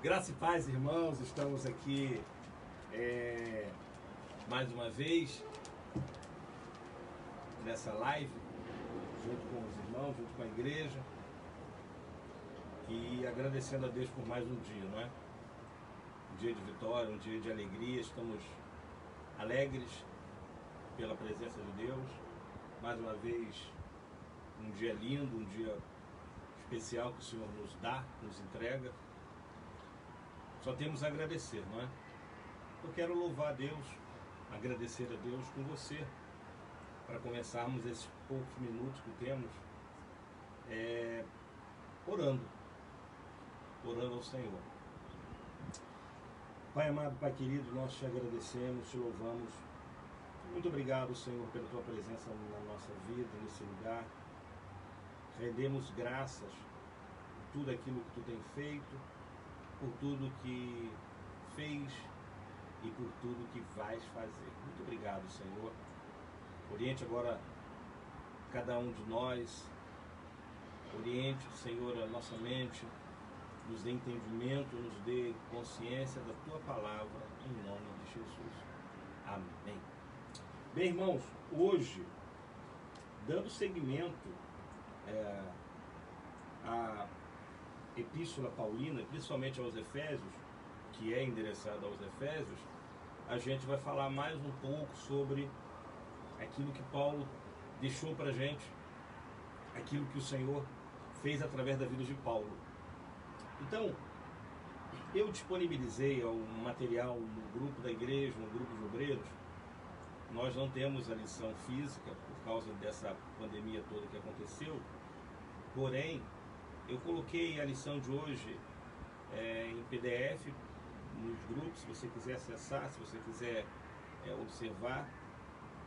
Graça e paz, irmãos, estamos aqui mais uma vez nessa live, junto com os irmãos, junto com a igreja, e agradecendo a Deus por mais um dia, não é? Um dia de vitória, um dia de alegria, estamos alegres pela presença de Deus, mais uma vez um dia lindo, um dia especial que o Senhor nos dá, nos entrega. Só temos a agradecer, não é? Eu quero louvar a Deus, agradecer a Deus com você, para começarmos esses poucos minutos que temos, orando ao Senhor. Pai amado, Pai querido, nós te agradecemos, te louvamos. Muito obrigado, Senhor, pela tua presença na nossa vida, nesse lugar. Rendemos graças por tudo aquilo que tu tem feito, por tudo que fez e por tudo que vais fazer. Muito obrigado, Senhor. Oriente agora cada um de nós. Oriente, Senhor, a nossa mente. Nos dê entendimento, nos dê consciência da tua palavra, em nome de Jesus. Amém. Bem, irmãos, hoje, dando seguimento à Epístola Paulina, principalmente aos Efésios, que é endereçada aos Efésios, a gente vai falar mais um pouco sobre aquilo que Paulo deixou para a gente, aquilo que o Senhor fez através da vida de Paulo. Então, eu disponibilizei um material no grupo da igreja, no grupo de obreiros. Nós não temos a lição física por causa dessa pandemia toda que aconteceu, porém, eu coloquei a lição de hoje em PDF nos grupos, se você quiser acessar, se você quiser observar,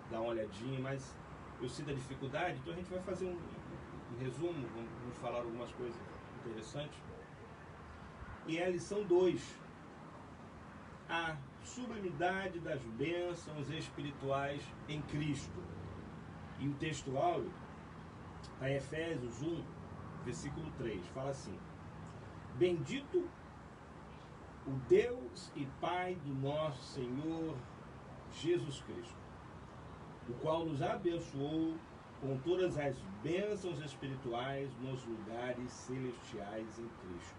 dar uma olhadinha, mas eu sinto a dificuldade, então a gente vai fazer um resumo, vamos falar algumas coisas interessantes. E é a lição 2, a sublimidade das bênçãos espirituais em Cristo. E o texto áureo está em Efésios 1, versículo 3, fala assim: Bendito o Deus e Pai do nosso Senhor Jesus Cristo, o qual nos abençoou com todas as bênçãos espirituais nos lugares celestiais em Cristo.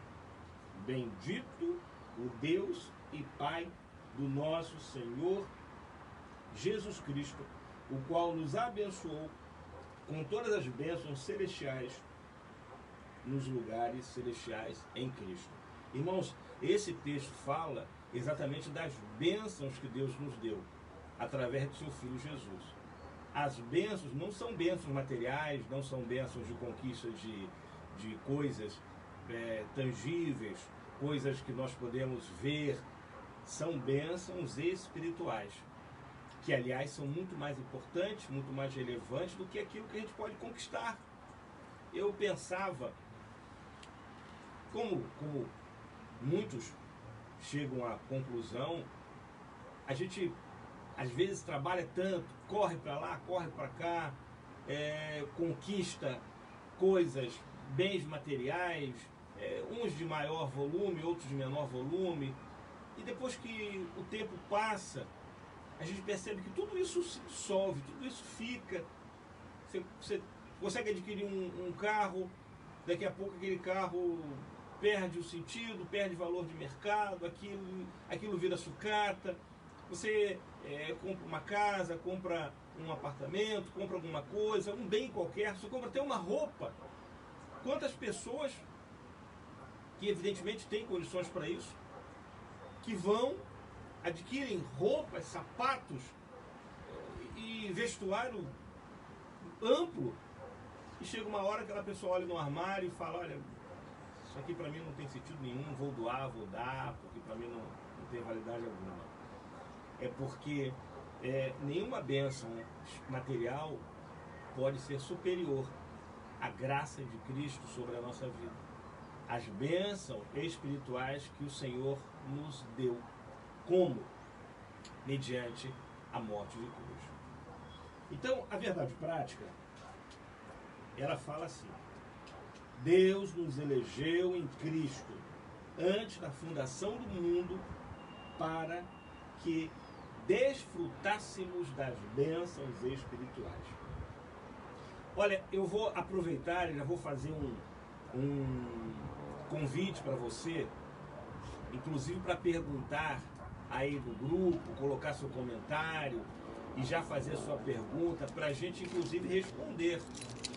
Bendito o Deus e Pai do nosso Senhor Jesus Cristo, o qual nos abençoou com todas as bênçãos celestiais nos lugares celestiais em Cristo. Irmãos, esse texto fala exatamente das bênçãos que Deus nos deu através do seu Filho Jesus. As bênçãos não são bênçãos materiais, não são bênçãos de conquista de coisas tangíveis, coisas que nós podemos ver. São bênçãos espirituais, que aliás são muito mais importantes, muito mais relevantes do que aquilo que a gente pode conquistar. Eu pensava, como muitos chegam à conclusão, a gente às vezes trabalha tanto, corre para lá, corre para cá, conquista coisas, bens materiais, uns de maior volume, outros de menor volume, e depois que o tempo passa, a gente percebe que tudo isso se dissolve, tudo isso fica. Você consegue adquirir um carro, daqui a pouco aquele carro perde o sentido, perde valor de mercado, aquilo vira sucata. Você compra uma casa, compra um apartamento, compra alguma coisa, um bem qualquer, você compra até uma roupa. Quantas pessoas que evidentemente têm condições para isso, que vão, adquirem roupas, sapatos e vestuário amplo, e chega uma hora que aquela pessoa olha no armário e fala: olha, isso aqui para mim não tem sentido nenhum, vou doar, vou dar, porque para mim não tem validade alguma. É porque nenhuma bênção material pode ser superior à graça de Cristo sobre a nossa vida. As bênçãos espirituais que o Senhor nos deu. Como? Mediante a morte de cruz. Então, a verdade prática, ela fala assim: Deus nos elegeu em Cristo antes da fundação do mundo, para que desfrutássemos das bênçãos espirituais. Olha, eu vou aproveitar e já vou fazer um convite para você, inclusive para perguntar aí no grupo, colocar seu comentário e já fazer sua pergunta para a gente, inclusive, responder.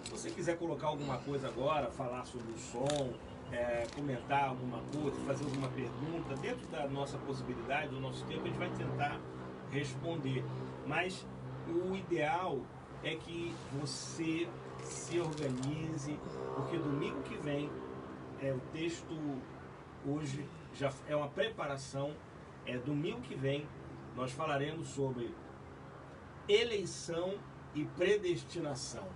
Se você quiser colocar alguma coisa agora, falar sobre o som, comentar alguma coisa, fazer alguma pergunta, dentro da nossa possibilidade, do nosso tempo, a gente vai tentar responder. Mas o ideal é que você se organize, porque domingo que vem, o texto hoje já é uma preparação, domingo que vem nós falaremos sobre eleição e predestinação.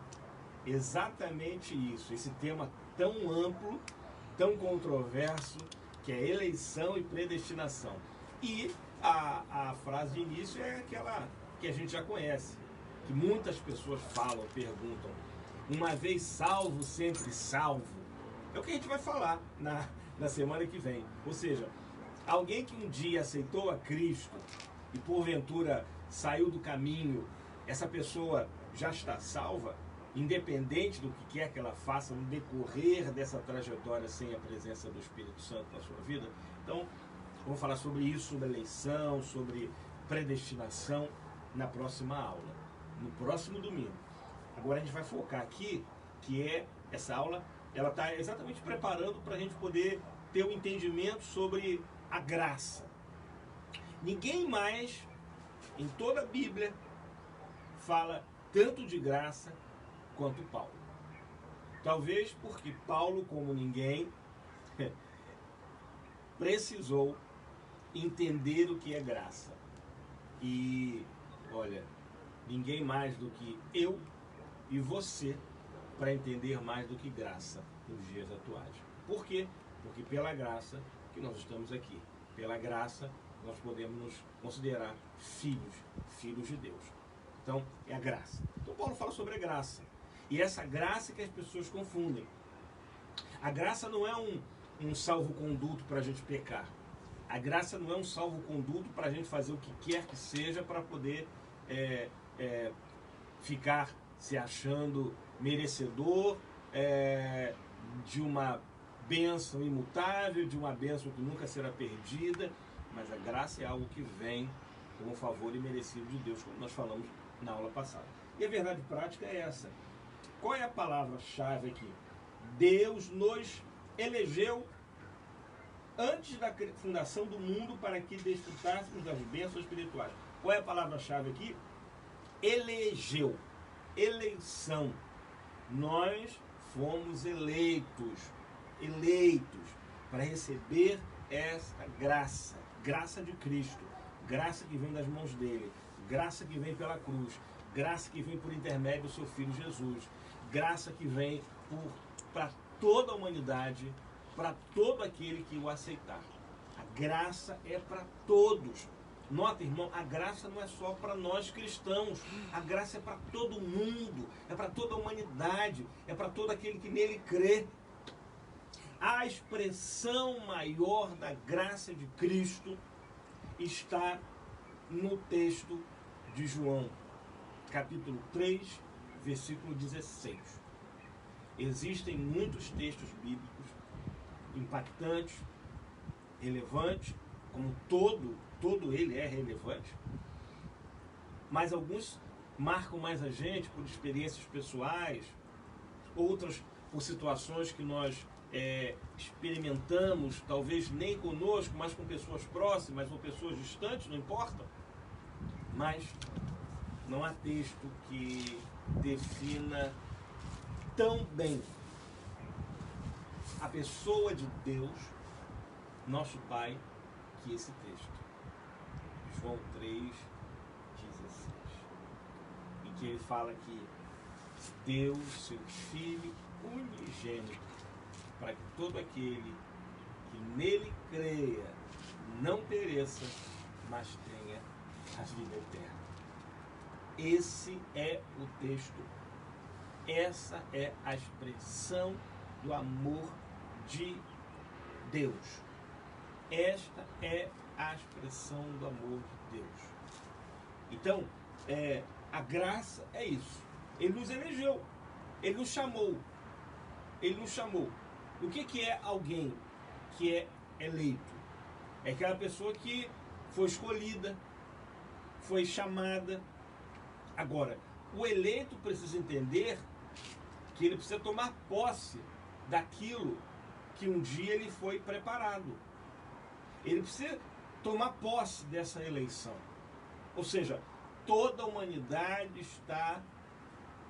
Exatamente isso, esse tema tão amplo, tão controverso, que é eleição e predestinação. E a frase de início é aquela que a gente já conhece, que muitas pessoas falam, perguntam: uma vez salvo, sempre salvo. É o que a gente vai falar na semana que vem. Ou seja, alguém que um dia aceitou a Cristo e porventura saiu do caminho, essa pessoa já está salva, independente do que quer que ela faça no decorrer dessa trajetória sem a presença do Espírito Santo na sua vida. Então, vamos falar sobre isso, sobre eleição, sobre predestinação na próxima aula, no próximo domingo. Agora a gente vai focar aqui, que é essa aula, ela está exatamente preparando para a gente poder ter um entendimento sobre a graça. Ninguém mais, em toda a Bíblia, fala tanto de graça quanto Paulo. Talvez porque Paulo, como ninguém, precisou entender o que é graça. E, olha, ninguém mais do que eu e você para entender mais do que graça nos dias atuais. Por quê? Porque pela graça que nós estamos aqui. Pela graça nós podemos nos considerar filhos de Deus. Então, é a graça. Então, Paulo fala sobre a graça. E essa graça que as pessoas confundem. A graça não é um salvo-conduto para a gente pecar. A graça não é um salvo-conduto para a gente fazer o que quer que seja para poder ficar se achando merecedor de uma bênção imutável, de uma bênção que nunca será perdida. Mas a graça é algo que vem como favor imerecido de Deus, como nós falamos na aula passada. E a verdade prática é essa. Qual é a palavra-chave aqui? Deus nos elegeu antes da fundação do mundo para que desfrutássemos das bênçãos espirituais. Qual é a palavra-chave aqui? Elegeu. Eleição. Nós fomos eleitos para receber esta graça, graça de Cristo, graça que vem das mãos dele, graça que vem pela cruz, graça que vem por intermédio do seu Filho Jesus, graça que vem para toda a humanidade, para todo aquele que o aceitar. A graça é para todos. Nota, irmão, a graça não é só para nós cristãos, a graça é para todo mundo, é para toda a humanidade, é para todo aquele que nele crê. A expressão maior da graça de Cristo está no texto de João, capítulo 3, versículo 16. Existem muitos textos bíblicos impactantes, relevantes, como todo ele é relevante, mas alguns marcam mais a gente por experiências pessoais, outras por situações que nós experimentamos, talvez nem conosco, mas com pessoas próximas ou pessoas distantes, não importa. Mas não há texto que defina tão bem a pessoa de Deus, nosso Pai, que esse texto. João 3:16. Em que ele fala que deu seu Filho unigênito para que todo aquele que nele creia não pereça, mas tenha a vida eterna. Esse é o texto. Essa é a expressão do amor de Deus. Esta é a expressão do amor de Deus. Então, a graça é isso. Ele nos elegeu, ele nos chamou. Ele nos chamou. O que é alguém que é eleito? É aquela pessoa que foi escolhida, foi chamada. Agora, o eleito precisa entender que ele precisa tomar posse daquilo que um dia ele foi preparado. Ele precisa tomar posse dessa eleição. Ou seja, toda a humanidade está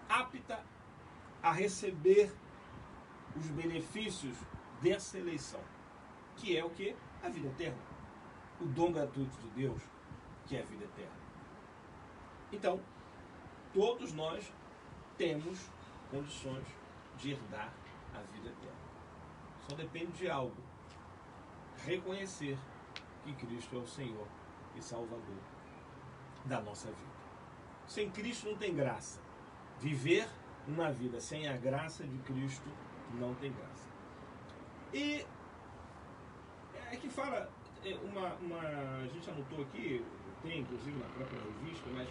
apta a receber os benefícios dessa eleição, que é o que? A vida eterna. O dom gratuito de Deus, que é a vida eterna. Então, todos nós temos condições de herdar a vida eterna. Só depende de algo: reconhecer que Cristo é o Senhor e Salvador da nossa vida. Sem Cristo não tem graça. Viver uma vida sem a graça de Cristo não tem graça. E é que fala, a gente anotou aqui, tem inclusive na própria revista, mas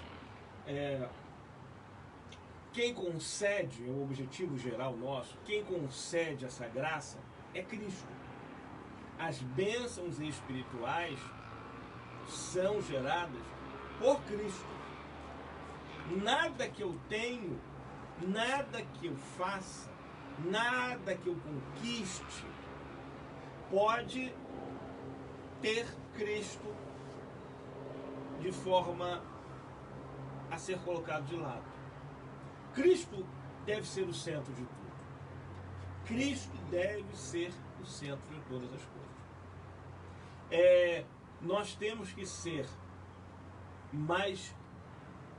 quem concede, é o objetivo geral nosso, quem concede essa graça é Cristo. As bênçãos espirituais são geradas por Cristo. Nada que eu tenho, nada que eu faça, nada que eu conquiste pode ter Cristo de forma a ser colocado de lado. Cristo deve ser o centro de tudo. Cristo deve ser o centro de todas as coisas. Nós temos que ser mais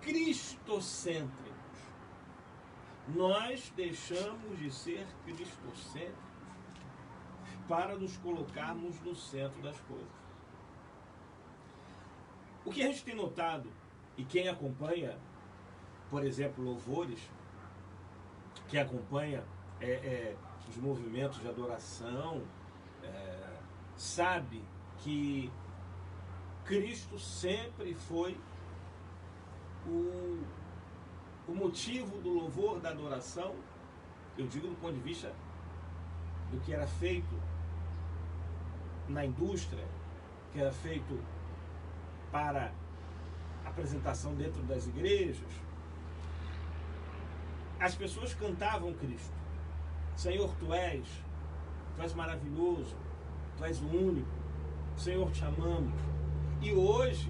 cristocêntricos. Nós deixamos de ser cristocêntricos para nos colocarmos no centro das coisas. O que a gente tem notado, e quem acompanha, por exemplo, louvores, que acompanha os movimentos de adoração, sabe que Cristo sempre foi o motivo do louvor, da adoração. Eu digo do ponto de vista do que era feito na indústria, que era feito para apresentação dentro das igrejas. As pessoas cantavam Cristo. Senhor, Tu és maravilhoso, Tu és o único, Senhor, te amamos. E hoje,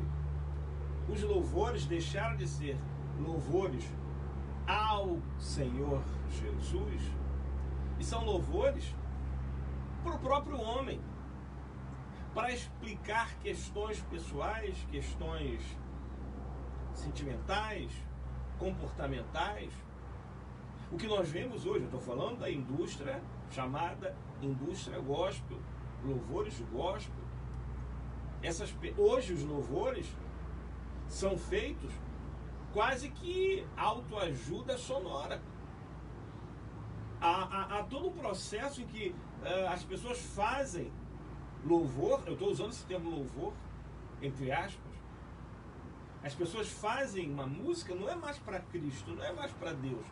os louvores deixaram de ser louvores ao Senhor Jesus e são louvores para o próprio homem, para explicar questões pessoais, questões sentimentais, comportamentais. O que nós vemos hoje, eu estou falando da indústria chamada indústria gospel, louvores gospel. Hoje os louvores são feitos quase que autoajuda sonora. Há todo um processo em que as pessoas fazem louvor, eu estou usando esse termo louvor, entre aspas. As pessoas fazem uma música, não é mais para Cristo, não é mais para Deus,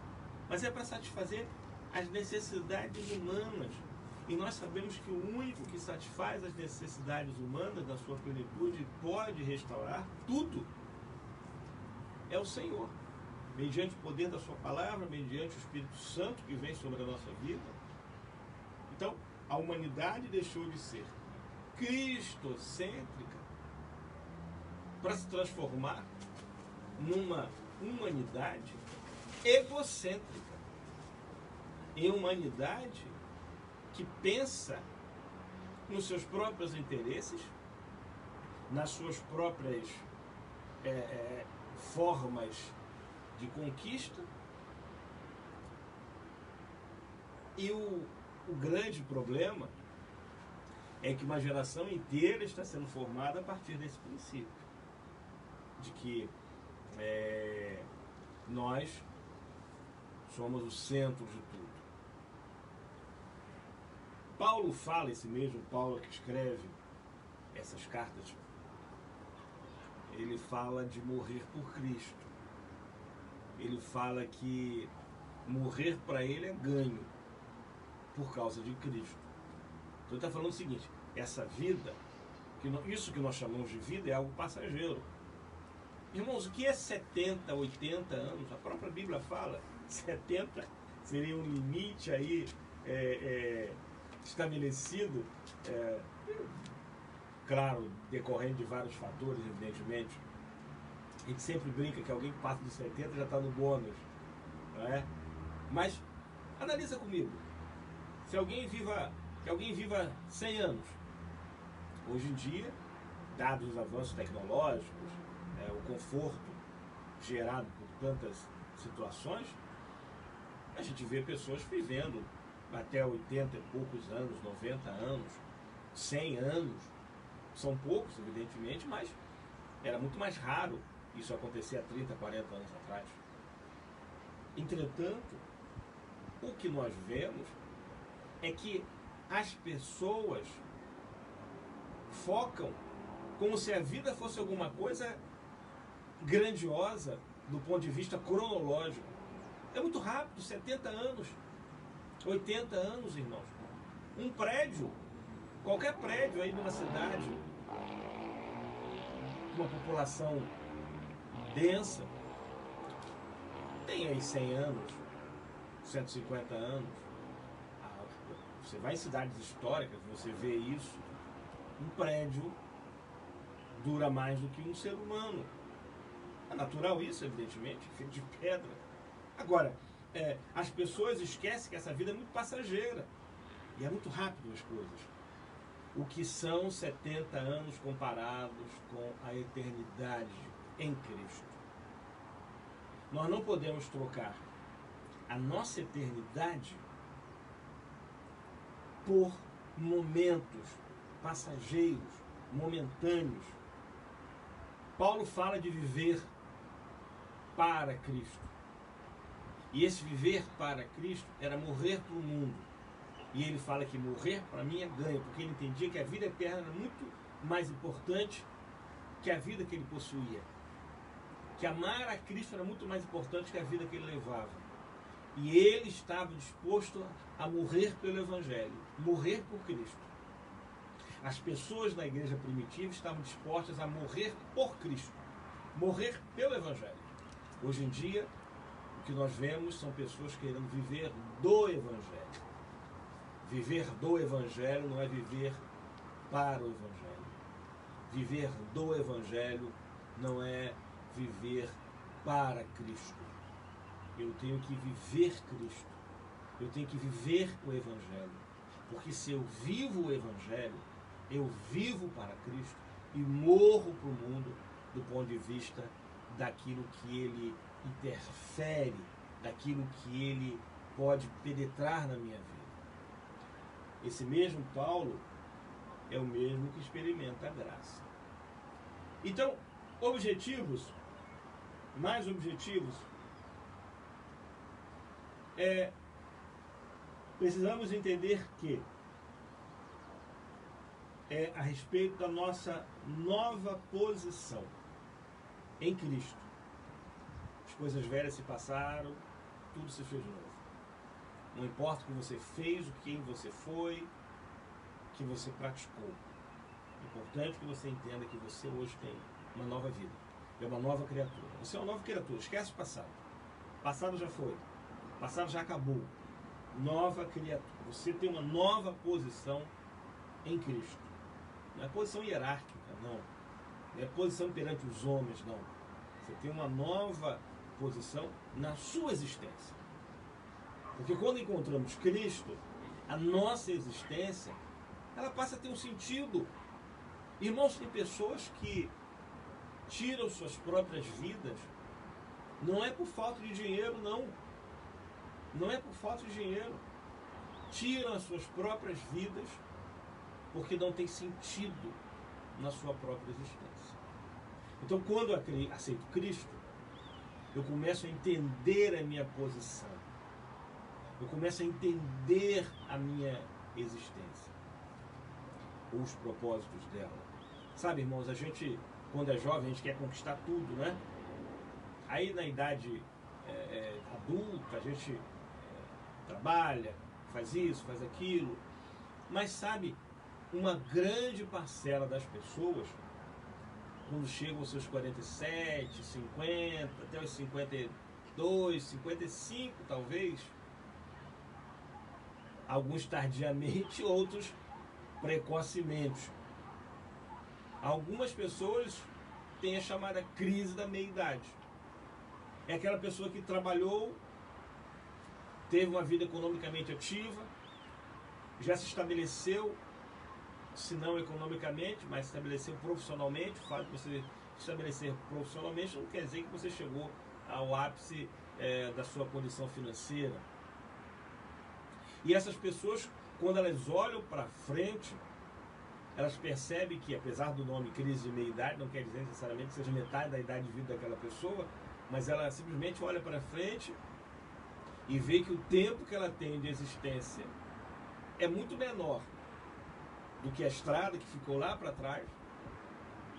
mas é para satisfazer as necessidades humanas. E nós sabemos que o único que satisfaz as necessidades humanas na sua plenitude, pode restaurar tudo, é o Senhor, mediante o poder da sua palavra, mediante o Espírito Santo que vem sobre a nossa vida. Então, a humanidade deixou de ser cristocêntrica para se transformar numa humanidade egocêntrica, em humanidade que pensa nos seus próprios interesses, nas suas próprias formas de conquista. E o grande problema é que uma geração inteira está sendo formada a partir desse princípio, de que nós somos o centro de tudo. Paulo fala, esse mesmo Paulo que escreve essas cartas, ele fala de morrer por Cristo. Ele fala que morrer para ele é ganho por causa de Cristo. Então ele está falando o seguinte: essa vida, isso que nós chamamos de vida, é algo passageiro. Irmãos, o que é 70, 80 anos? A própria Bíblia fala, 70 seria um limite aí estabelecido, claro, decorrente de vários fatores, evidentemente. A gente sempre brinca que alguém que passa dos 70 já está no bônus, não é? Mas analisa comigo, se alguém viva 100 anos, hoje em dia, dados os avanços tecnológicos, o conforto gerado por tantas situações, a gente vê pessoas vivendo até 80 e poucos anos, 90 anos, 100 anos. São poucos, evidentemente, mas era muito mais raro isso acontecer há 30, 40 anos atrás. Entretanto, o que nós vemos é que as pessoas focam como se a vida fosse alguma coisa grandiosa do ponto de vista cronológico. É muito rápido, 70 anos, 80 anos, irmãos. Um prédio, qualquer prédio aí numa cidade, uma população densa, tem aí 100 anos, 150 anos. Você vai em cidades históricas, você vê isso. Um prédio dura mais do que um ser humano. É natural isso, evidentemente, feito de pedra. Agora, as pessoas esquecem que essa vida é muito passageira. E é muito rápido as coisas. O que são 70 anos comparados com a eternidade em Cristo? Nós não podemos trocar a nossa eternidade por momentos passageiros, momentâneos. Paulo fala de viver para Cristo. E esse viver para Cristo era morrer para o mundo. E ele fala que morrer para mim é ganho, porque ele entendia que a vida eterna era muito mais importante que a vida que ele possuía. Que amar a Cristo era muito mais importante que a vida que ele levava. E ele estava disposto a morrer pelo Evangelho, morrer por Cristo. As pessoas na igreja primitiva estavam dispostas a morrer por Cristo, morrer pelo Evangelho. Hoje em dia, o que nós vemos são pessoas querendo viver do Evangelho. Viver do Evangelho não é viver para o Evangelho. Viver do Evangelho não é viver para Cristo. Eu tenho que viver Cristo. Eu tenho que viver o Evangelho. Porque se eu vivo o Evangelho, eu vivo para Cristo e morro para o mundo do ponto de vista daquilo que ele interfere, daquilo que ele pode penetrar na minha vida. Esse mesmo Paulo é o mesmo que experimenta a graça. Então, mais objetivos, precisamos entender que a respeito da nossa nova posição em Cristo. As coisas velhas se passaram, tudo se fez novo. Não importa o que você fez, o quem você foi, o que você praticou. É importante que você entenda que você hoje tem uma nova vida. É uma nova criatura. Você é uma nova criatura. Esquece o passado. O passado já foi. O passado já acabou. Nova criatura. Você tem uma nova posição em Cristo. Não é posição hierárquica, não. Não é posição perante os homens, não. Você tem uma nova posição na sua existência. Porque quando encontramos Cristo, a nossa existência, ela passa a ter um sentido. Irmãos, tem pessoas que tiram suas próprias vidas, não é por falta de dinheiro, não. Não é por falta de dinheiro. Tiram as suas próprias vidas porque não tem sentido na sua própria existência. Então, quando eu aceito Cristo, eu começo a entender a minha posição. Eu começo a entender a minha existência, ou os propósitos dela. Sabe, irmãos, a gente, quando é jovem, a gente quer conquistar tudo, né? Aí na idade adulta, a gente trabalha, faz isso, faz aquilo. Mas sabe, uma grande parcela das pessoas, quando chegam aos seus 47, 50, até os 52, 55 talvez, alguns tardiamente, outros precocemente. Algumas pessoas têm a chamada crise da meia-idade. É aquela pessoa que trabalhou, teve uma vida economicamente ativa, já se estabeleceu, se não economicamente, mas se estabeleceu profissionalmente. O fato de você se estabelecer profissionalmente não quer dizer que você chegou ao ápice da sua condição financeira. E essas pessoas, quando elas olham para frente, elas percebem que, apesar do nome crise de meia-idade, não quer dizer necessariamente que seja metade da idade de vida daquela pessoa, mas ela simplesmente olha para frente e vê que o tempo que ela tem de existência é muito menor do que a estrada que ficou lá para trás.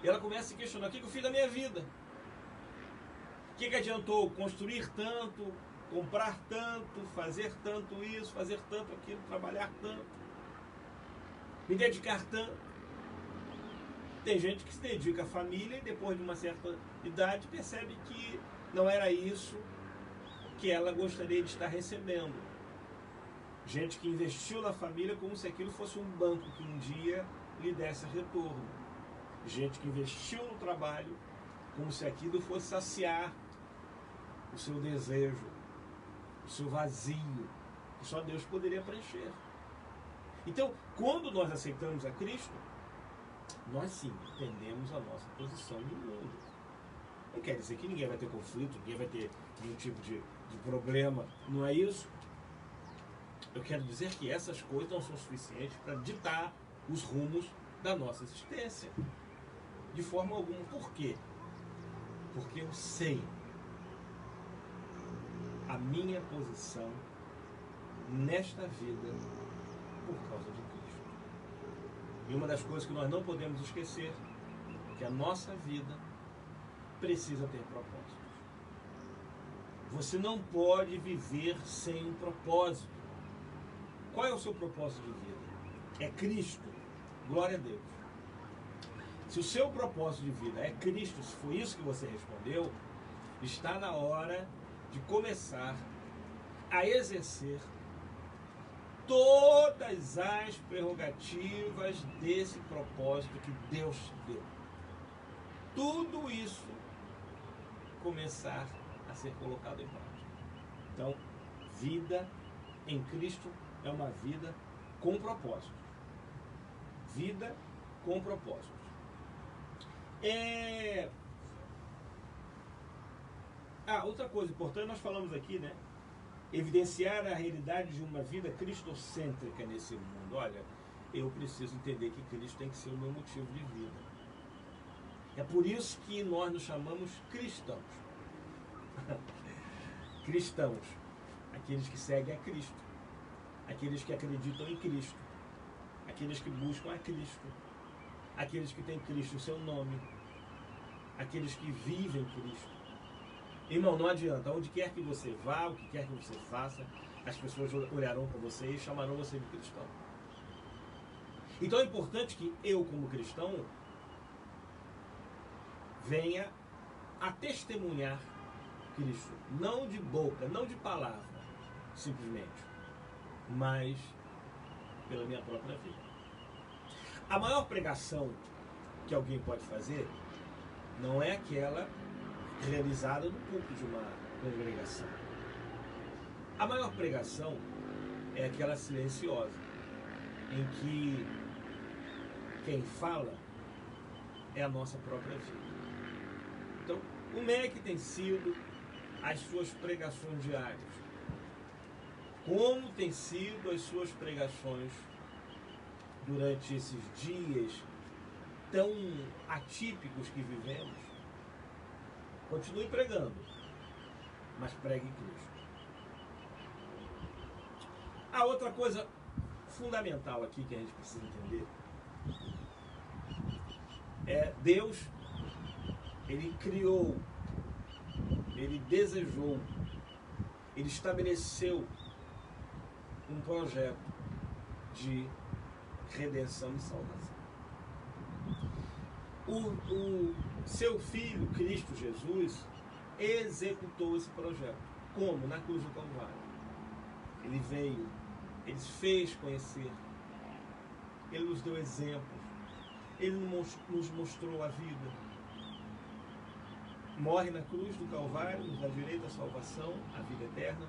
E ela começa a se questionar: o que eu fiz da minha vida? O que adiantou construir tanto, comprar tanto, fazer tanto isso, fazer tanto aquilo, trabalhar tanto, me dedicar tanto? Tem gente que se dedica à família e depois de uma certa idade percebe que não era isso que ela gostaria de estar recebendo. Gente que investiu na família como se aquilo fosse um banco que um dia lhe desse retorno. Gente que investiu no trabalho como se aquilo fosse saciar o seu desejo, o seu vazio, que só Deus poderia preencher. Então, quando nós aceitamos a Cristo, nós sim entendemos a nossa posição no mundo. Não quer dizer que ninguém vai ter conflito, ninguém vai ter nenhum tipo de problema, não é isso? Eu quero dizer que essas coisas não são suficientes para ditar os rumos da nossa existência. De forma alguma. Por quê? Porque eu sei a minha posição nesta vida por causa de Cristo. E uma das coisas que nós não podemos esquecer é que a nossa vida precisa ter propósito. Você não pode viver sem um propósito. Qual é o seu propósito de vida? É Cristo. Glória a Deus. Se o seu propósito de vida é Cristo, se foi isso que você respondeu, está na hora de começar a exercer todas as prerrogativas desse propósito que Deus te deu. Tudo isso começar a ser colocado em prática. Então, vida em Cristo é uma vida com propósito. Vida com propósito. Outra coisa importante, nós falamos aqui, né? Evidenciar a realidade de uma vida cristocêntrica nesse mundo. Olha, eu preciso entender que Cristo tem que ser o meu motivo de vida. É por isso que nós nos chamamos cristãos. Cristãos, aqueles que seguem a Cristo, aqueles que acreditam em Cristo, aqueles que buscam a Cristo, aqueles que têm Cristo em seu nome, aqueles que vivem Cristo. Irmão, não adianta, onde quer que você vá, o que quer que você faça, as pessoas olharão para você e chamarão você de cristão. Então é importante que eu, como cristão, venha a testemunhar Cristo, não de boca, não de palavra, simplesmente, mas pela minha própria vida. A maior pregação que alguém pode fazer não é aquela realizada no púlpito de uma congregação. A maior pregação é aquela silenciosa, em que quem fala é a nossa própria vida. Então, como é que tem sido as suas pregações diárias? Como tem sido as suas pregações durante esses dias tão atípicos que vivemos? Continue pregando, mas pregue Cristo. A outra coisa fundamental aqui que a gente precisa entender Deus, ele criou, ele desejou, ele estabeleceu um projeto de redenção e salvação. O seu Filho, Cristo Jesus, executou esse projeto. Como? Na cruz do Calvário. Ele veio, ele fez conhecer, ele nos deu exemplos, ele nos mostrou a vida. Morre na cruz do Calvário, nos dá direito à salvação, à vida eterna.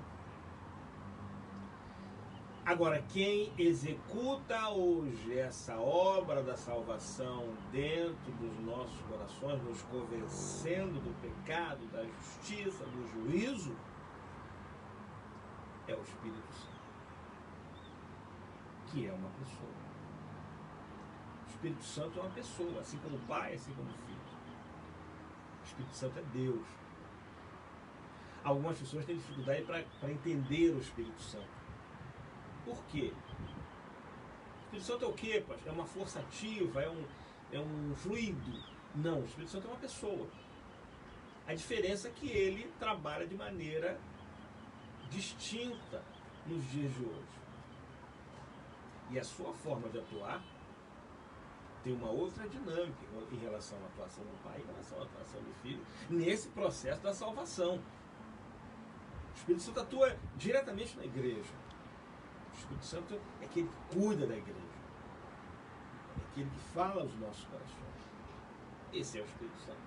Agora, quem executa hoje essa obra da salvação dentro dos nossos corações, nos convencendo do pecado, da justiça, do juízo, é o Espírito Santo, que é uma pessoa. O Espírito Santo é uma pessoa, assim como o Pai, assim como o Filho. O Espírito Santo é Deus. Algumas pessoas têm dificuldade para entender o Espírito Santo. Por quê? O Espírito Santo é o quê, pastor? É uma força ativa? É um fluido? Não, o Espírito Santo é uma pessoa. A diferença é que ele trabalha de maneira distinta nos dias de hoje. E a sua forma de atuar tem uma outra dinâmica em relação à atuação do Pai, em relação à atuação do Filho, nesse processo da salvação. O Espírito Santo atua diretamente na igreja. O Espírito Santo é aquele que cuida da igreja. É aquele que fala aos nossos corações. Esse é o Espírito Santo.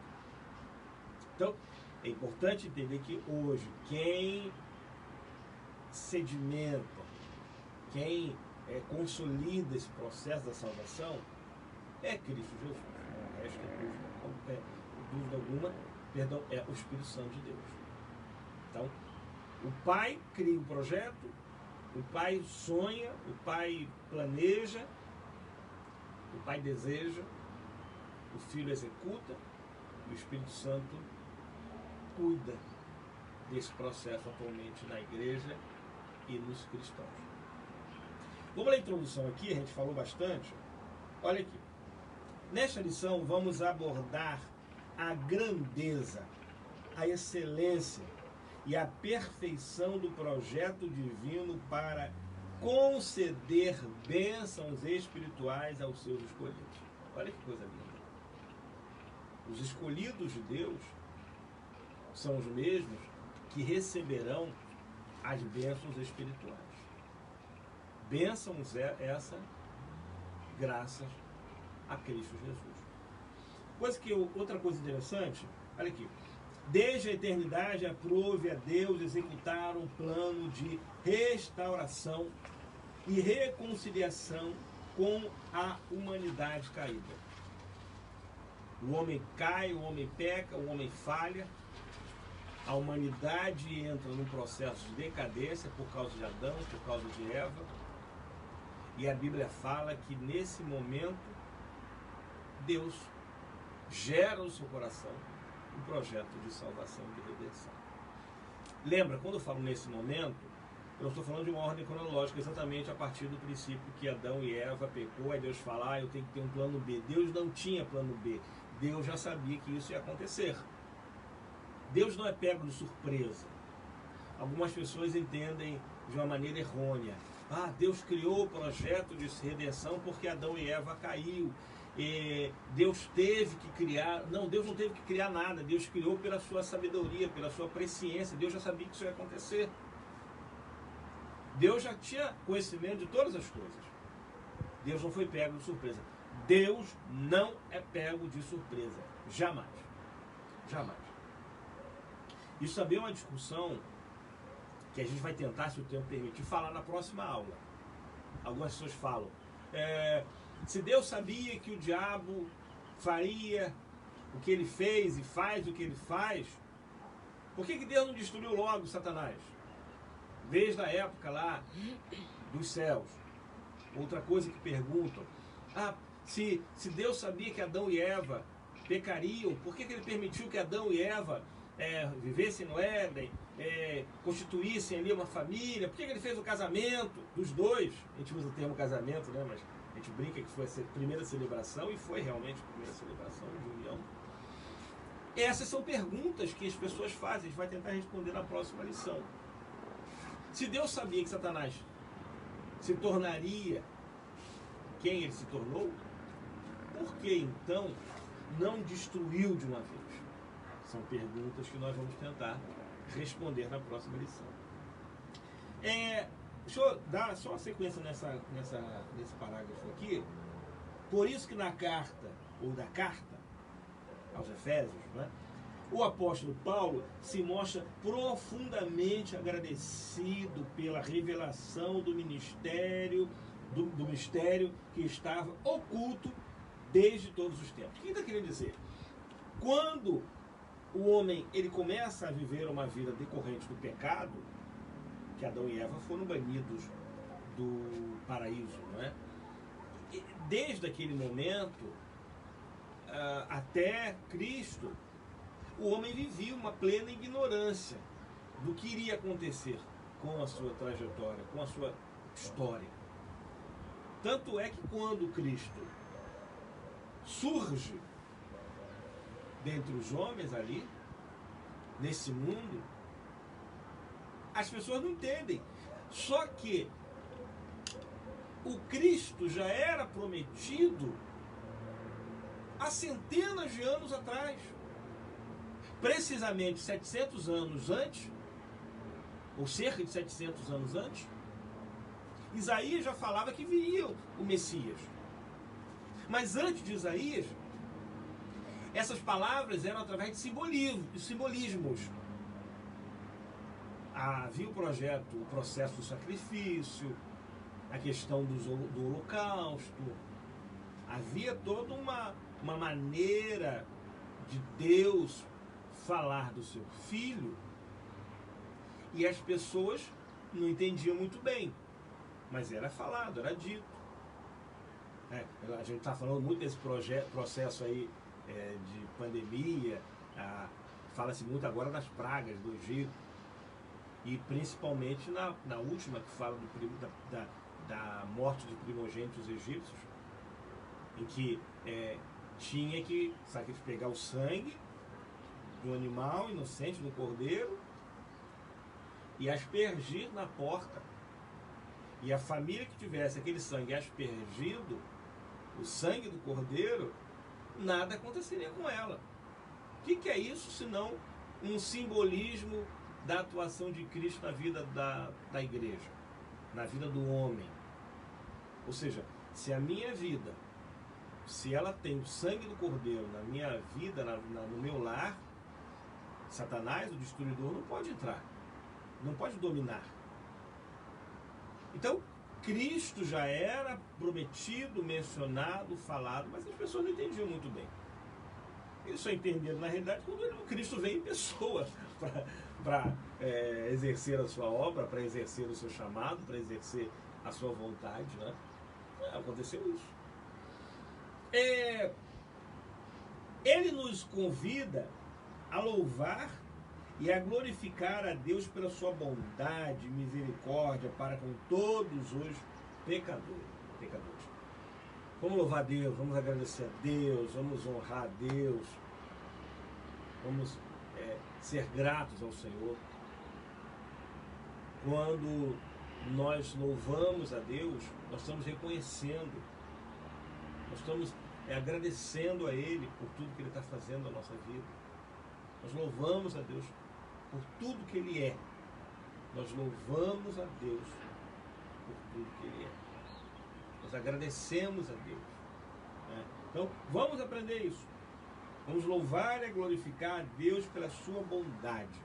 Então, é importante entender que hoje, quem sedimenta, quem consolida esse processo da salvação é Cristo Jesus. Não resta dúvida alguma, perdão, é o Espírito Santo de Deus. Então, o Pai cria um projeto, o Pai sonha, o Pai planeja, o Pai deseja, o Filho executa, e o Espírito Santo cuida desse processo atualmente na igreja e nos cristãos. Vamos ler a introdução aqui, a gente falou bastante. Olha aqui. Nesta lição vamos abordar a grandeza, a excelência e a perfeição do projeto divino para conceder bênçãos espirituais aos seus escolhidos. Olha que coisa linda. Os escolhidos de Deus são os mesmos que receberão as bênçãos espirituais. Bênçãos essa graças a Cristo Jesus. Outra coisa interessante, olha aqui. Desde a eternidade aprove a Deus executar um plano de restauração e reconciliação com a humanidade caída. O homem cai, o homem peca, o homem falha. A humanidade entra num processo de decadência por causa de Adão, por causa de Eva. E a Bíblia fala que nesse momento Deus gera no seu coração um projeto de salvação e de redenção. Lembra, quando eu falo nesse momento, eu estou falando de uma ordem cronológica, exatamente a partir do princípio que Adão e Eva pecou, aí Deus fala, eu tenho que ter um plano B. Deus não tinha plano B. Deus já sabia que isso ia acontecer. Deus não é pego de surpresa. Algumas pessoas entendem de uma maneira errônea. Deus criou o projeto de redenção porque Adão e Eva caiu. Deus teve que criar. Não, Deus não teve que criar nada. Deus criou pela sua sabedoria, pela sua presciência. Deus já sabia que isso ia acontecer. Deus já tinha conhecimento de todas as coisas. Deus não foi pego de surpresa. Deus não é pego de surpresa. Jamais. Jamais. Isso também é uma discussão que a gente vai tentar, se o tempo permitir, falar na próxima aula. Algumas pessoas falam, se Deus sabia que o diabo faria o que ele fez e faz o que ele faz, por que Deus não destruiu logo Satanás? Desde a época lá dos céus. Outra coisa que perguntam, se Deus sabia que Adão e Eva pecariam, por que ele permitiu que Adão e Eva vivessem no Éden, constituíssem ali uma família? Por que ele fez o casamento dos dois? A gente usa o termo casamento, né? Mas A gente brinca que foi a primeira celebração, e foi realmente a primeira celebração de união. Essas são perguntas que as pessoas fazem, a gente vai tentar responder na próxima lição. Se Deus sabia que Satanás se tornaria quem ele se tornou, por que então não destruiu de uma vez? São perguntas que nós vamos tentar responder na próxima lição. Deixa eu dar só uma sequência nesse parágrafo aqui. Por isso que na carta, ou da carta aos Efésios, né, o apóstolo Paulo se mostra profundamente agradecido pela revelação do mistério que estava oculto desde todos os tempos. O que ele está querendo dizer? Quando o homem ele começa a viver uma vida decorrente do pecado, que Adão e Eva foram banidos do paraíso, não é? E desde aquele momento até Cristo, o homem vivia uma plena ignorância do que iria acontecer com a sua trajetória, com a sua história. Tanto é que quando Cristo surge dentre os homens ali, nesse mundo, as pessoas não entendem. Só que o Cristo já era prometido há centenas de anos atrás. Precisamente 700 anos antes, ou cerca de 700 anos antes, Isaías já falava que viria o Messias. Mas antes de Isaías, essas palavras eram através de simbolismos. Havia o processo do sacrifício, a questão do holocausto. Havia toda uma maneira de Deus falar do seu filho, e as pessoas não entendiam muito bem, mas era falado, era dito. A gente está falando muito desse processo aí de pandemia, fala-se muito agora das pragas do Egito, e principalmente na última, que fala da morte de primogênitos egípcios, em que tinha que pegar o sangue do animal inocente, do cordeiro, e aspergir na porta. E a família que tivesse aquele sangue aspergido, o sangue do cordeiro, nada aconteceria com ela. O que é isso senão um simbolismo da atuação de Cristo na vida da igreja, na vida do homem? Ou seja, se a minha vida, se ela tem o sangue do cordeiro na minha vida, no meu lar, Satanás, o destruidor, não pode entrar, não pode dominar. Então, Cristo já era prometido, mencionado, falado, mas as pessoas não entendiam muito bem. Eles só entenderam, na realidade, quando Cristo veio em pessoa para exercer a sua obra, para exercer o seu chamado, para exercer a sua vontade, né? Aconteceu isso. Ele nos convida a louvar e a glorificar a Deus pela sua bondade e misericórdia para com todos os pecadores. Vamos louvar a Deus, vamos agradecer a Deus, vamos honrar a Deus, vamos ser gratos ao Senhor. Quando nós louvamos a Deus, nós estamos reconhecendo, nós estamos agradecendo a Ele por tudo que Ele está fazendo na nossa vida. Nós louvamos a Deus por tudo que Ele é. Nós louvamos a Deus por tudo que Ele é. Nós agradecemos a Deus. Né? Então, vamos aprender isso. Vamos louvar e glorificar a Deus pela sua bondade.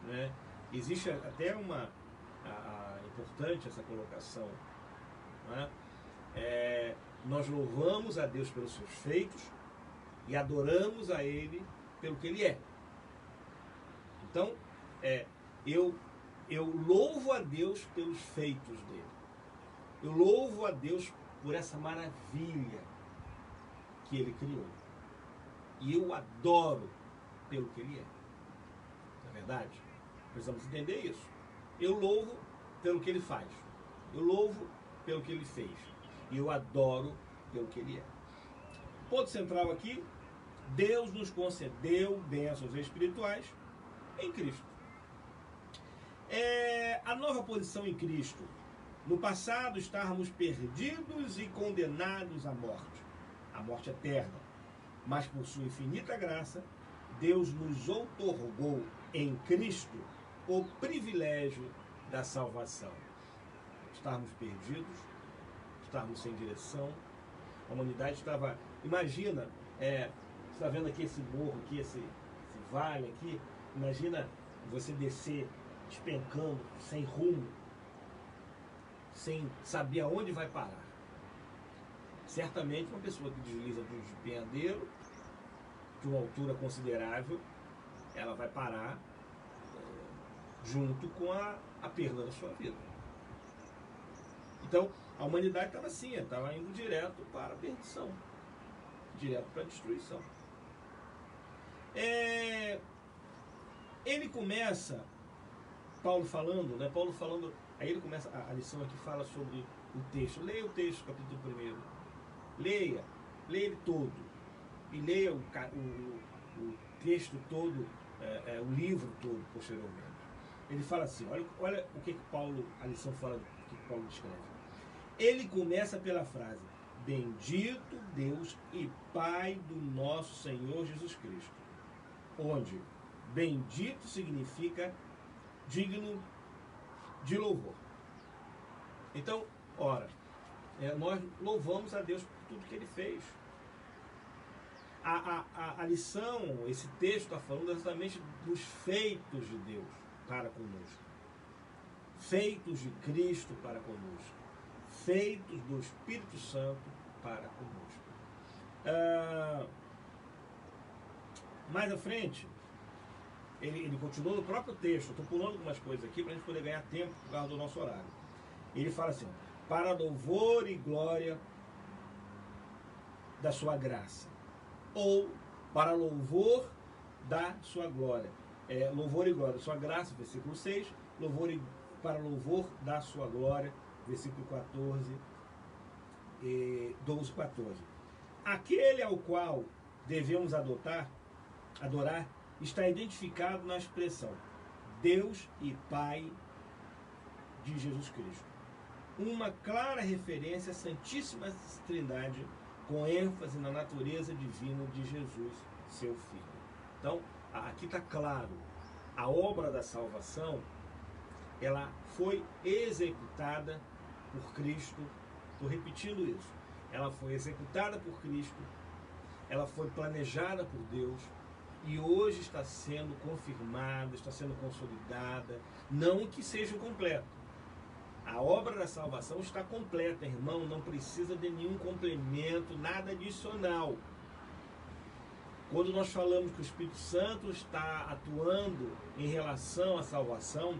Né? Existe até importante essa colocação. Né? Nós louvamos a Deus pelos seus feitos e adoramos a Ele pelo que Ele é. Então, eu louvo a Deus pelos feitos dele. Eu louvo a Deus por essa maravilha que Ele criou. E eu adoro pelo que Ele é. Não é verdade? Precisamos entender isso. Eu louvo pelo que Ele faz. Eu louvo pelo que Ele fez. e eu adoro pelo que ele é. Ponto central aqui, Deus nos concedeu bênçãos espirituais em Cristo. A nova posição em Cristo. No passado estávamos perdidos e condenados à morte eterna. Mas por sua infinita graça, Deus nos outorgou em Cristo o privilégio da salvação. Estávamos perdidos, estávamos sem direção, a humanidade estava... Imagina, você está vendo aqui esse morro, aqui, esse vale aqui, imagina você descer despencando, sem rumo, sem saber aonde vai parar. Certamente uma pessoa que desliza de um despenhadeiro de uma altura considerável, ela vai parar junto com a perda da sua vida. Então, a humanidade estava assim, estava indo direto para a perdição, direto para a destruição. Ele começa, Paulo falando, aí ele começa, a lição aqui fala sobre o texto. Leia o texto, capítulo 1. Leia ele todo. E leia o texto todo, o livro todo, posteriormente. Ele fala assim, olha o que Paulo, a lição fala, o que Paulo descreve. Ele começa pela frase, bendito Deus e Pai do nosso Senhor Jesus Cristo. Onde bendito significa digno de louvor. Então, nós louvamos a Deus por tudo que Ele fez. A lição, esse texto está falando exatamente dos feitos de Deus para conosco. Feitos de Cristo para conosco. Feitos do Espírito Santo para conosco. Mais à frente, ele continua no próprio texto. Estou pulando algumas coisas aqui para a gente poder ganhar tempo por causa do nosso horário. Ele fala assim, para louvor e glória da sua graça. Ou para louvor da sua glória. Louvor e glória da sua graça, versículo 6. Para louvor da sua glória, versículo 14, 12, 14. Aquele ao qual devemos adorar, está identificado na expressão Deus e Pai de Jesus Cristo. Uma clara referência à Santíssima Trindade, com ênfase na natureza divina de Jesus, seu Filho. Então, aqui está claro, a obra da salvação, ela foi executada por Cristo. Estou repetindo isso. Ela foi executada por Cristo, ela foi planejada por Deus e hoje está sendo confirmada, está sendo consolidada, não que seja completo. A obra da salvação está completa, irmão, não precisa de nenhum complemento, nada adicional. Quando nós falamos que o Espírito Santo está atuando em relação à salvação,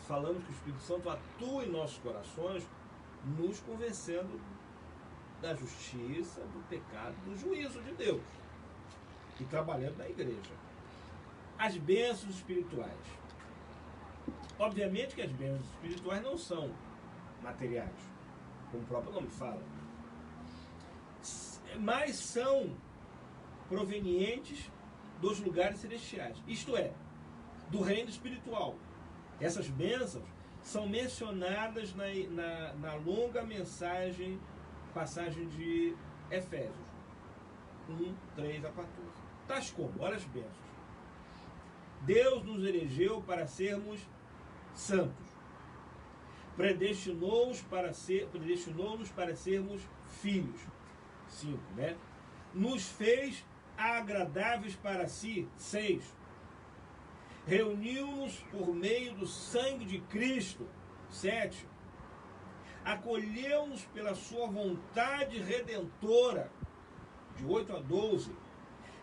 falamos que o Espírito Santo atua em nossos corações, nos convencendo da justiça, do pecado, do juízo de Deus, e trabalhando na igreja. As bênçãos espirituais. Obviamente que as bênçãos espirituais não são materiais, como o próprio nome fala, mas são provenientes dos lugares celestiais, isto é, do reino espiritual. Essas bênçãos são mencionadas na longa passagem de Efésios 1, 3 a 14. Tais como, olha as bênçãos. Deus nos elegeu para sermos santos. Predestinou-nos para sermos filhos. 5, né? Nos fez agradáveis para si. 6. Reuniu-nos por meio do sangue de Cristo. 7. Acolheu-nos pela sua vontade redentora. De 8 a 12.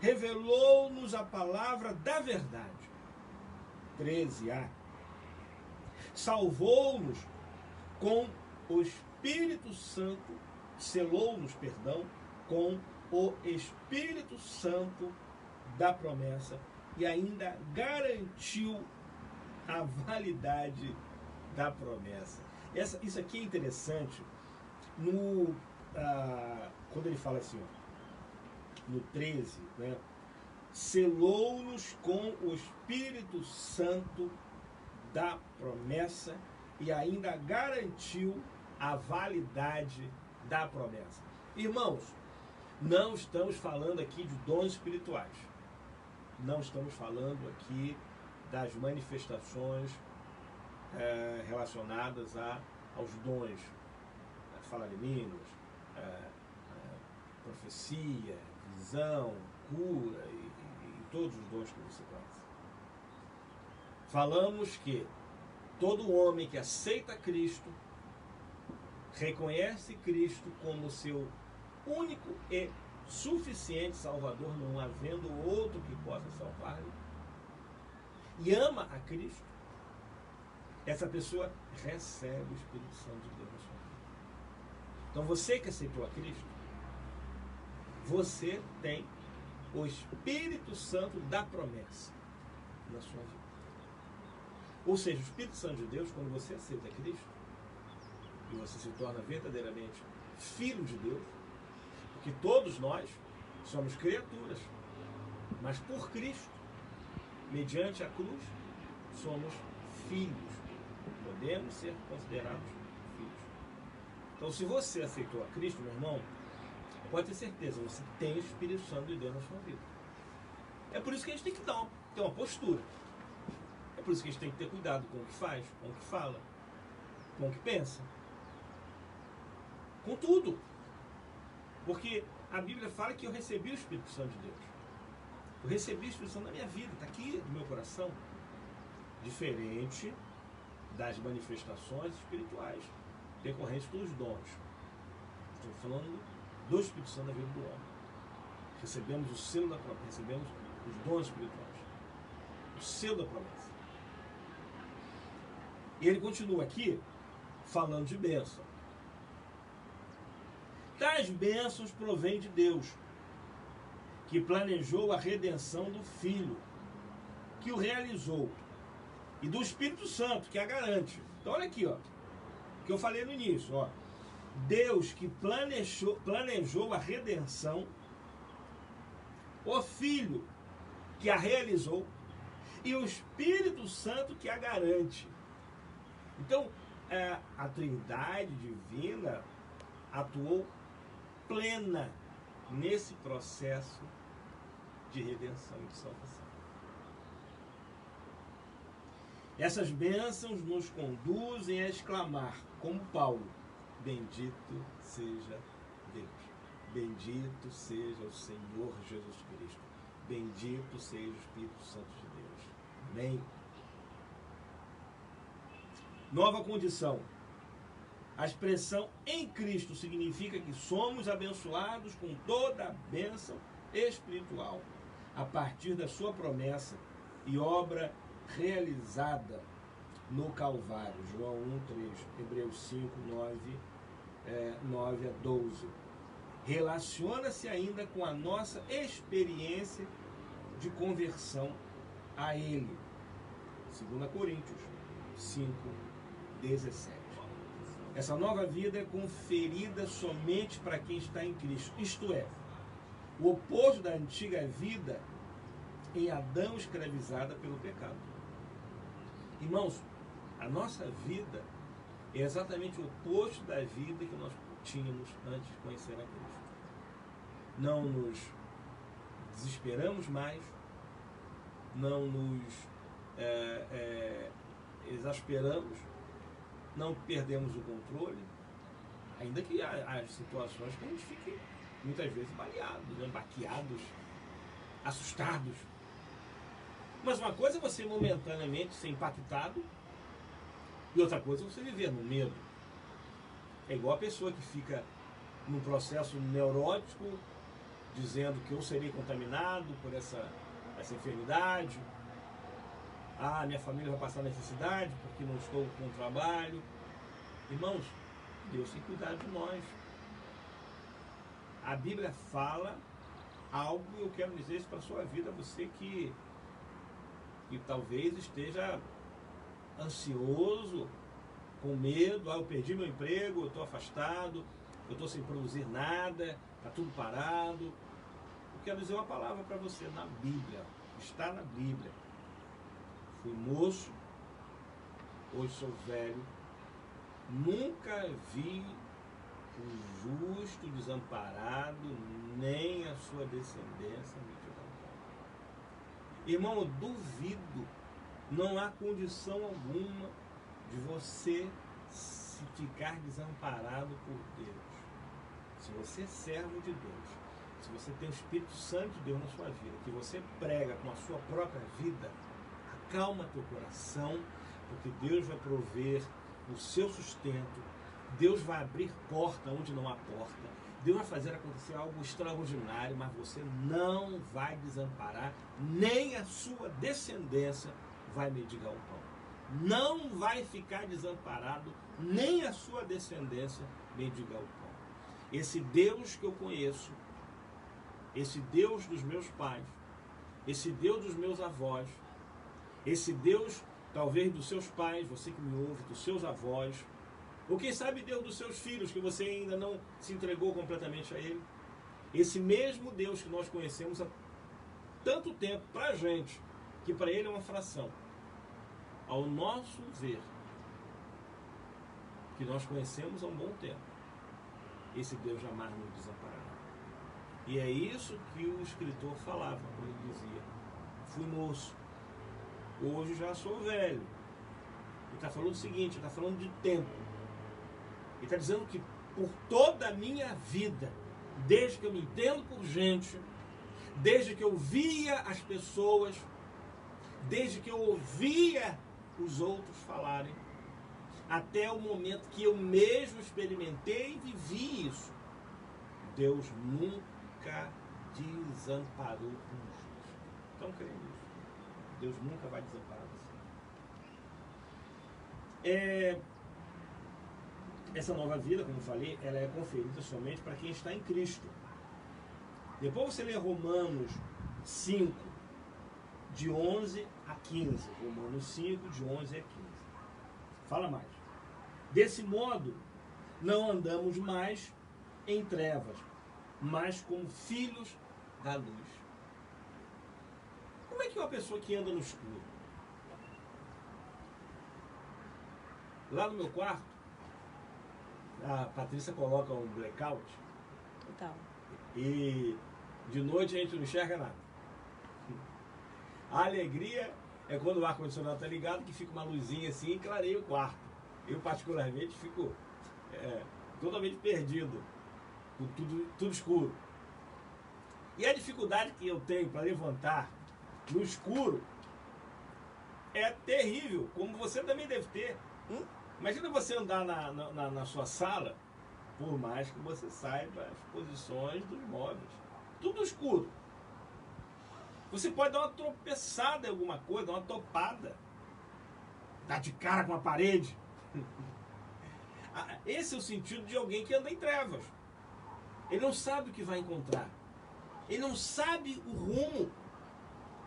Revelou-nos a palavra da verdade. 13a. Salvou-nos com o Espírito Santo, selou-nos, com o Espírito Santo da promessa e ainda garantiu a validade da promessa. Isso aqui é interessante, Quando ele fala assim, ó, no 13, né? Selou-nos com o Espírito Santo da promessa e ainda garantiu a validade da promessa. Irmãos, não estamos falando aqui de dons espirituais. Não estamos falando aqui das manifestações relacionadas aos dons. Falar em línguas, profecia, visão, cura e todos os dons que você conhece. Falamos que todo homem que aceita Cristo, reconhece Cristo como seu único e suficiente Salvador, não havendo outro que possa salvar-lhe, e ama a Cristo, essa pessoa recebe o Espírito Santo de Deus na sua vida. Então você que aceitou a Cristo, você tem o Espírito Santo da promessa na sua vida. Ou seja, o Espírito Santo de Deus, quando você aceita Cristo, e você se torna verdadeiramente filho de Deus, porque todos nós somos criaturas, mas por Cristo, mediante a cruz, somos filhos. Podemos ser considerados filhos. Então, se você aceitou a Cristo, meu irmão, pode ter certeza, você tem o Espírito Santo de Deus na sua vida. É por isso que a gente tem que ter uma postura. É por isso que a gente tem que ter cuidado com o que faz, com o que fala, com o que pensa. Com tudo. Porque a Bíblia fala que eu recebi o Espírito Santo de Deus. Eu recebi o Espírito Santo na minha vida, está aqui no meu coração. Diferente das manifestações espirituais decorrentes dos dons. Estou falando do Espírito Santo na vida do homem. Recebemos o selo da promessa, recebemos os dons espirituais. O selo da promessa. E ele continua aqui falando de bênção. Tais bênçãos provêm de Deus, que planejou a redenção do Filho, que o realizou, e do Espírito Santo, que a garante. Então olha aqui, ó, que eu falei no início, ó. Deus que planejou a redenção, o Filho que a realizou e o Espírito Santo que a garante. Então, a Trindade divina atuou plena nesse processo de redenção e de salvação. Essas bênçãos nos conduzem a exclamar, como Paulo: bendito seja Deus, bendito seja o Senhor Jesus Cristo, bendito seja o Espírito Santo de Deus. Amém? Nova condição. A expressão em Cristo significa que somos abençoados com toda a bênção espiritual a partir da sua promessa e obra realizada no Calvário. João 1:3, Hebreus 5, 9 a 12. Relaciona-se ainda com a nossa experiência de conversão a Ele. 2 Coríntios 5, 17. Essa nova vida é conferida somente para quem está em Cristo. Isto é, o oposto da antiga vida em Adão escravizada pelo pecado. Irmãos, a nossa vida é exatamente o oposto da vida que nós tínhamos antes de conhecer a Cristo. Não nos desesperamos mais, não nos exasperamos, não perdemos o controle, ainda que há situações que a gente fique muitas vezes baleados, né? Baqueados, assustados. Mas uma coisa é você momentaneamente ser impactado e outra coisa é você viver no medo. É igual a pessoa que fica num processo neurótico, dizendo que eu serei contaminado por essa enfermidade. Ah, minha família vai passar necessidade porque não estou com trabalho. Irmãos, Deus tem cuidado de nós. A Bíblia fala algo, eu quero dizer isso para a sua vida, você que talvez esteja ansioso, com medo, eu perdi meu emprego, eu estou afastado, eu estou sem produzir nada, está tudo parado. Eu quero dizer uma palavra para você, na Bíblia, está na Bíblia. Fui moço, hoje sou velho, nunca vi o justo desamparado, nem a sua descendência me desamparada. Irmão, eu duvido, não há condição alguma de você se ficar desamparado por Deus. Se você é servo de Deus, se você tem o Espírito Santo de Deus na sua vida, que você prega com a sua própria vida, acalma teu coração, porque Deus vai prover o seu sustento, Deus vai abrir porta onde não há porta, Deus vai fazer acontecer algo extraordinário, mas você não vai desamparar, nem a sua descendência vai mendigar o pão. Não vai ficar desamparado, nem a sua descendência mendigar o pão. Esse Deus que eu conheço, esse Deus dos meus pais, esse Deus dos meus avós, esse Deus, talvez dos seus pais, você que me ouve, dos seus avós, ou quem sabe Deus dos seus filhos, que você ainda não se entregou completamente a Ele. Esse mesmo Deus que nós conhecemos há tanto tempo, para a gente, que para Ele é uma fração. Ao nosso ver, que nós conhecemos há um bom tempo, esse Deus jamais nos desamparará. E é isso que o escritor falava, quando ele dizia, fui moço, hoje já sou velho. Ele está falando o seguinte, ele está falando de tempo. Ele está dizendo que por toda a minha vida, desde que eu me entendo por gente, desde que eu via as pessoas, desde que eu ouvia os outros falarem, até o momento que eu mesmo experimentei e vivi isso, Deus nunca desamparou um justo. Então, creio nisso. Deus nunca vai desamparar você. Essa nova vida, como eu falei, ela é conferida somente para quem está em Cristo. Depois você lê Romanos 5, de 11 a 15. Romanos 5, de 11 a 15. Fala mais. Desse modo, não andamos mais em trevas, mas como filhos da luz. Como é que é uma pessoa que anda no escuro? Lá no meu quarto, a Patrícia coloca um blackout. Então. E de noite a gente não enxerga nada. A alegria é quando o ar-condicionado está ligado, que fica uma luzinha assim e clareia o quarto. Eu, particularmente, fico totalmente perdido, com tudo escuro. E a dificuldade que eu tenho para levantar no escuro é terrível, como você também deve ter. Imagina você andar na sua sala, por mais que você saiba as posições dos móveis. Tudo escuro. Você pode dar uma tropeçada em alguma coisa, dar uma topada. Dar de cara com a parede. Esse é o sentido de alguém que anda em trevas. Ele não sabe o que vai encontrar. Ele não sabe o rumo.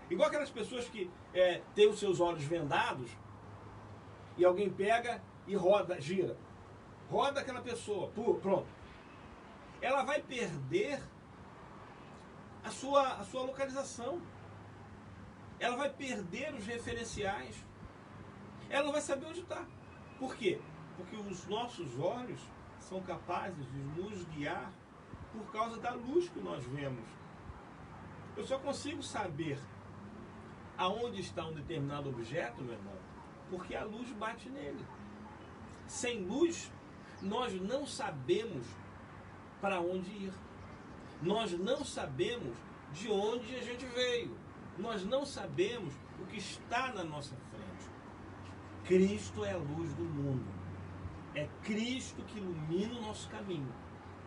Igual aquelas pessoas que têm os seus olhos vendados e alguém pega e roda, gira. Roda aquela pessoa, pronto. Ela vai perder a sua localização. Ela vai perder os referenciais. Ela não vai saber onde está. Por quê? Porque os nossos olhos são capazes de nos guiar por causa da luz que nós vemos. Eu só consigo saber aonde está um determinado objeto, meu irmão, porque a luz bate nele. Sem luz, nós não sabemos para onde ir. Nós não sabemos de onde a gente veio. Nós não sabemos o que está na nossa frente. Cristo é a luz do mundo. É Cristo que ilumina o nosso caminho.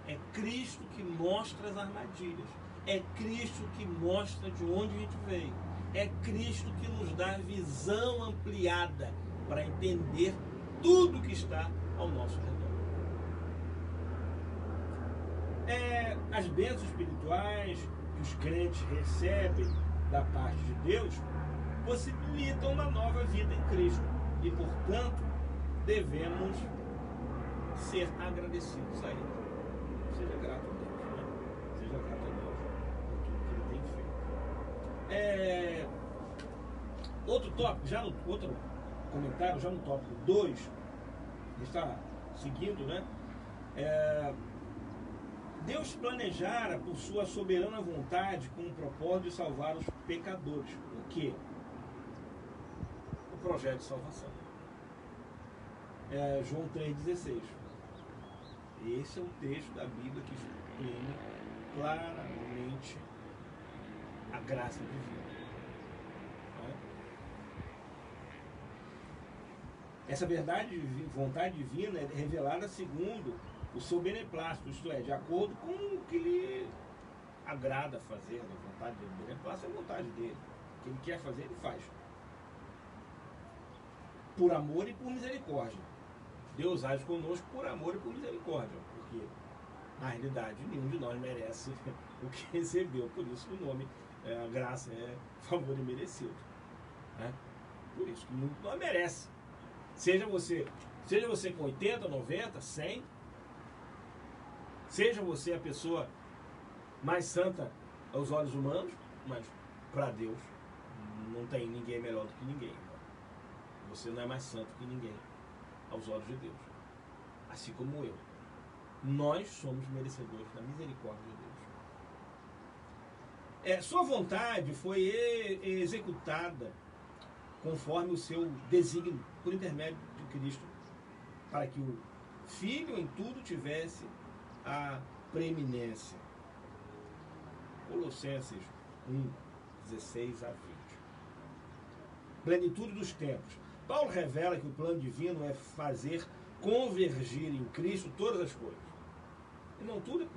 É Cristo que mostra as armadilhas. É Cristo que mostra de onde a gente veio. É Cristo que nos dá visão ampliada para entender tudo que está ao nosso redor. As bênçãos espirituais que os crentes recebem da parte de Deus possibilitam uma nova vida em Cristo e, portanto, devemos ser agradecidos a Ele. seja grato a Deus, né? Seja grato a Deus por tudo que ele tem feito. Outro tópico, outro comentário, já no tópico 2, está seguindo, né? Deus planejara por sua soberana vontade com o propósito de salvar os pecadores. O quê? O projeto de salvação. João 3,16. Esse é o texto da Bíblia que exprime claramente a graça divina. Essa vontade divina é revelada segundo o seu beneplácito, isto é, de acordo com o que lhe agrada fazer, a vontade dele. O beneplácito é a vontade dele. O que ele quer fazer, ele faz. Por amor e por misericórdia. Deus age conosco por amor e por misericórdia, porque, na realidade, nenhum de nós merece o que recebeu. Por isso que o nome, a graça é favor imerecido. Né? Por isso que nenhum de nós merece. Seja você com 80, 90, 100, seja você a pessoa mais santa aos olhos humanos, mas para Deus não tem ninguém melhor do que ninguém. Você não é mais santo que ninguém aos olhos de Deus, assim como eu. Nós somos merecedores da misericórdia de Deus. Sua vontade foi executada conforme o seu desígnio por intermédio de Cristo, para que o Filho em tudo tivesse a preeminência. Colossenses 1, 16 a 20. Plenitude dos tempos. Paulo revela que o plano divino é fazer convergir em Cristo todas as coisas. E não tudo é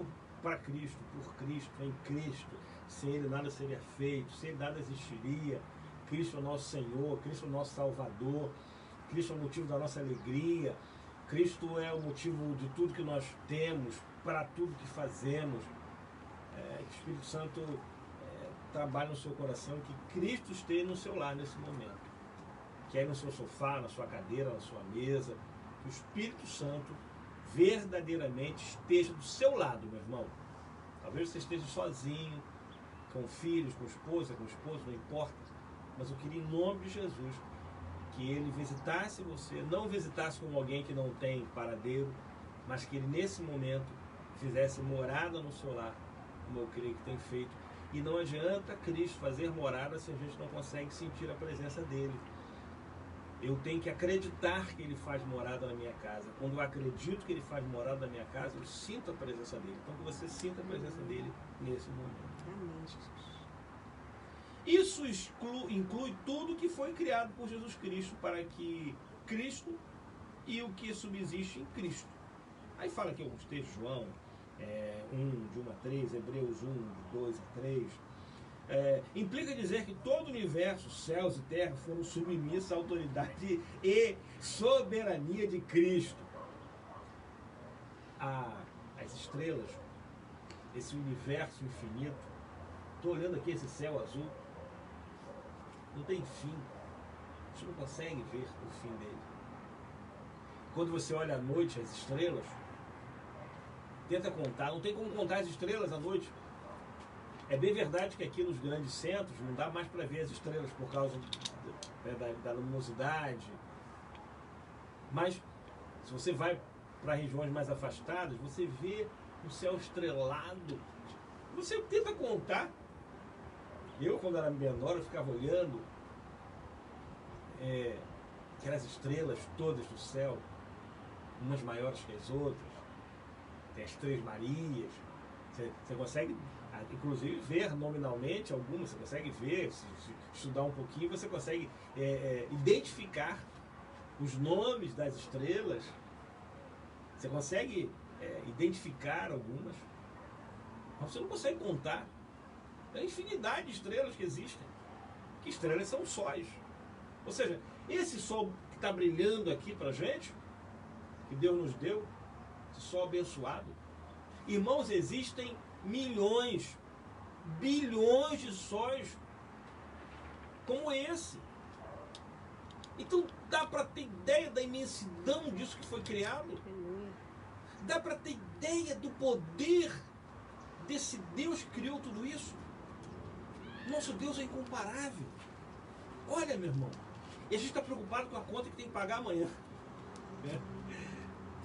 para Cristo, por Cristo, em Cristo. Sem Ele nada seria feito, sem Ele nada existiria. Cristo é o nosso Senhor, Cristo é o nosso Salvador, Cristo é o motivo da nossa alegria, Cristo é o motivo de tudo que nós temos, para tudo que fazemos. Que o Espírito Santo trabalhe no seu coração, que Cristo esteja no seu lar nesse momento. Que aí no seu sofá, na sua cadeira, na sua mesa, que o Espírito Santo verdadeiramente esteja do seu lado, meu irmão. Talvez você esteja sozinho, com filhos, com esposa, não importa. Mas eu queria, em nome de Jesus, que Ele visitasse você, não visitasse como alguém que não tem paradeiro, mas que Ele, nesse momento, fizesse morada no seu lar, como eu creio que tem feito. E não adianta Cristo fazer morada se a gente não consegue sentir a presença dEle. Eu tenho que acreditar que Ele faz morada na minha casa. Quando eu acredito que Ele faz morada na minha casa, eu sinto a presença dEle. Então, que você sinta a presença dEle nesse momento. Amém, Jesus. Isso inclui tudo que foi criado por Jesus Cristo, para que Cristo e o que subsiste em Cristo. Aí fala aqui alguns textos, João 1, de 1 a 3, Hebreus 1, de 2 a 3. Implica dizer que todo o universo, céus e terra, foram submissos à autoridade e soberania de Cristo. As estrelas, esse universo infinito, estou olhando aqui esse céu azul, não tem fim. A gente não consegue ver o fim dele. Quando você olha à noite as estrelas, tenta contar, não tem como contar as estrelas à noite. É bem verdade que aqui nos grandes centros não dá mais para ver as estrelas por causa da luminosidade. Mas se você vai para regiões mais afastadas, você vê o céu estrelado. Você tenta contar. Eu, quando era menor, eu ficava olhando aquelas estrelas todas do céu, umas maiores que as outras. Tem as Três Marias. Você consegue, inclusive, ver nominalmente algumas. Você consegue ver, se estudar um pouquinho, você consegue identificar os nomes das estrelas. Você consegue identificar algumas. Mas você não consegue contar. É a infinidade de estrelas que existem. Que estrelas são sóis. Ou seja, esse sol que está brilhando aqui para a gente, que Deus nos deu, esse sol abençoado. Irmãos, existem milhões, bilhões de sóis como esse. Então dá para ter ideia da imensidão disso que foi criado? Dá para ter ideia do poder desse Deus que criou tudo isso? Nosso Deus é incomparável. Olha, meu irmão, e a gente está preocupado com a conta que tem que pagar amanhã.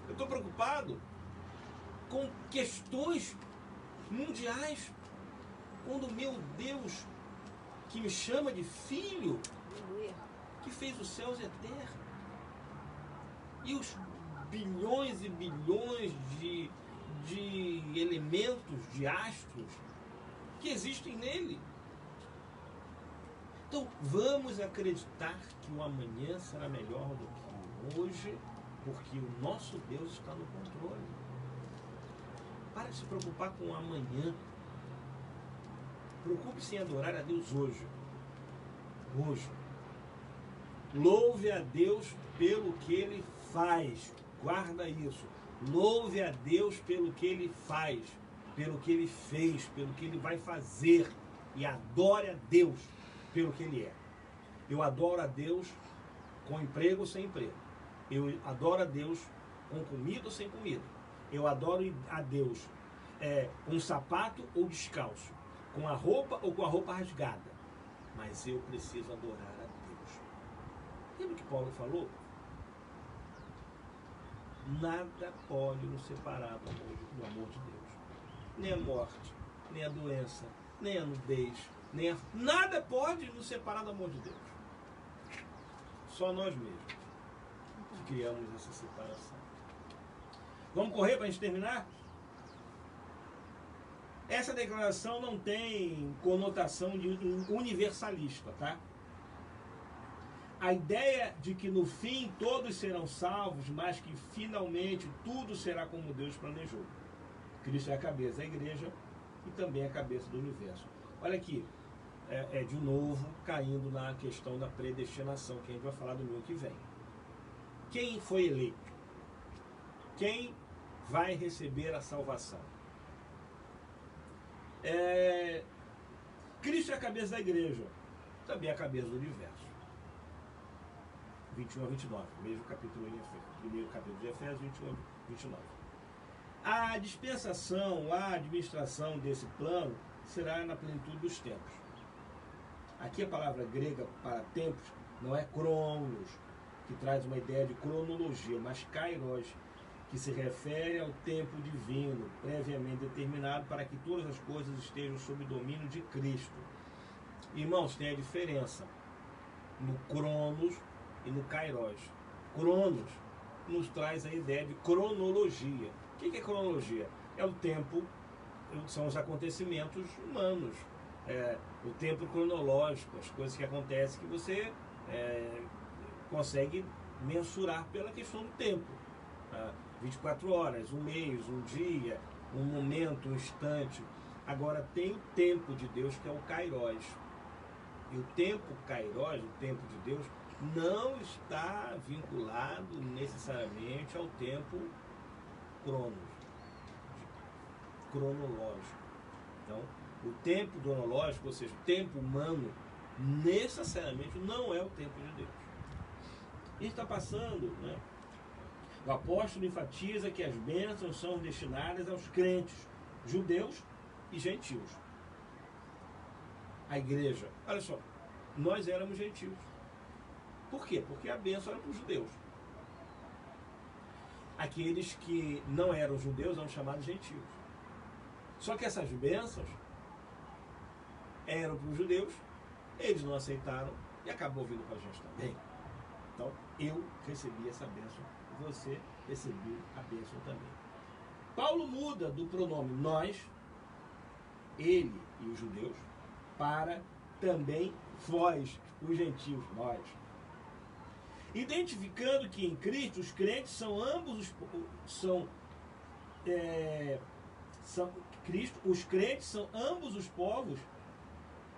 Eu estou preocupado com questões mundiais, quando o meu Deus, que me chama de filho, que fez os céus e a terra, e os bilhões e bilhões de elementos, de astros que existem nele. Então vamos acreditar que o amanhã será melhor do que o hoje, porque o nosso Deus está no controle. Para de se preocupar com o amanhã. Preocupe-se em adorar a Deus hoje. Hoje. Louve a Deus pelo que Ele faz. Guarda isso. Louve a Deus pelo que Ele faz, pelo que Ele fez, pelo que Ele vai fazer. E adore a Deus pelo que Ele é. Eu adoro a Deus com emprego ou sem emprego. Eu adoro a Deus com comida ou sem comida. Eu adoro a Deus com sapato ou descalço, com a roupa ou com a roupa rasgada. Mas eu preciso adorar a Deus. Lembra o que Paulo falou? Nada pode nos separar do amor de Deus. Nem a morte, nem a doença, nem a nudez, nada pode nos separar do amor de Deus. Só nós mesmos que criamos essa separação. Vamos correr para a gente terminar? Essa declaração não tem conotação de universalista, tá? A ideia de que no fim todos serão salvos, mas que finalmente tudo será como Deus planejou. Cristo é a cabeça da igreja e também a cabeça do universo. Olha aqui, de novo caindo na questão da predestinação, que a gente vai falar domingo que vem. Quem foi eleito? Quem vai receber a salvação? Cristo é a cabeça da igreja, também é a cabeça do universo. 21 a 29, mesmo capítulo em Efésios, primeiro capítulo de Efésios, 21 a 29. A dispensação, a administração desse plano será na plenitude dos tempos. Aqui a palavra grega para tempos não é cronos, que traz uma ideia de cronologia, mas kairos, que se refere ao tempo divino, previamente determinado para que todas as coisas estejam sob o domínio de Cristo. Irmãos, tem a diferença no cronos e no kairos. Cronos nos traz a ideia de cronologia. O que é cronologia? É o tempo, são os acontecimentos humanos, o tempo cronológico, as coisas que acontecem que você consegue mensurar pela questão do tempo. 24 horas, um mês, um dia, um momento, um instante. Agora tem o tempo de Deus, que é o kairos. E o tempo kairos, o tempo de Deus, não está vinculado necessariamente ao tempo cronológico. Então, o tempo cronológico, ou seja, o tempo humano, necessariamente não é o tempo de Deus. E está passando, né? O apóstolo enfatiza que as bênçãos são destinadas aos crentes, judeus e gentios. A igreja, olha só, nós éramos gentios. Por quê? Porque a bênção era para os judeus. Aqueles que não eram judeus eram chamados gentios. Só que essas bênçãos eram para os judeus, eles não aceitaram e acabou vindo para a gente também. Então, eu recebi essa bênção, você recebeu a bênção também. Paulo muda do pronome nós, ele e os judeus, para também vós, os gentios, nós. Identificando que em Cristo os crentes são ambos os crentes são ambos os povos,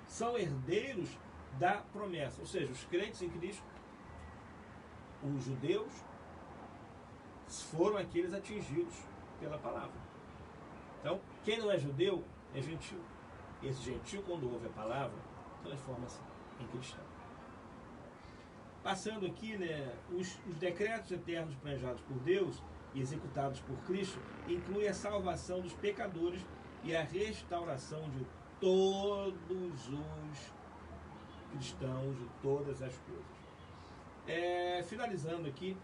são herdeiros da promessa. Ou seja, os crentes em Cristo, os judeus, foram aqueles atingidos pela palavra. Então, quem não é judeu é gentil. Esse gentil, quando ouve a palavra, transforma-se em cristão. Passando aqui, né, os decretos eternos planejados por Deus e executados por Cristo incluem a salvação dos pecadores e a restauração de todos os cristãos, de todas as coisas. Finalizando aqui,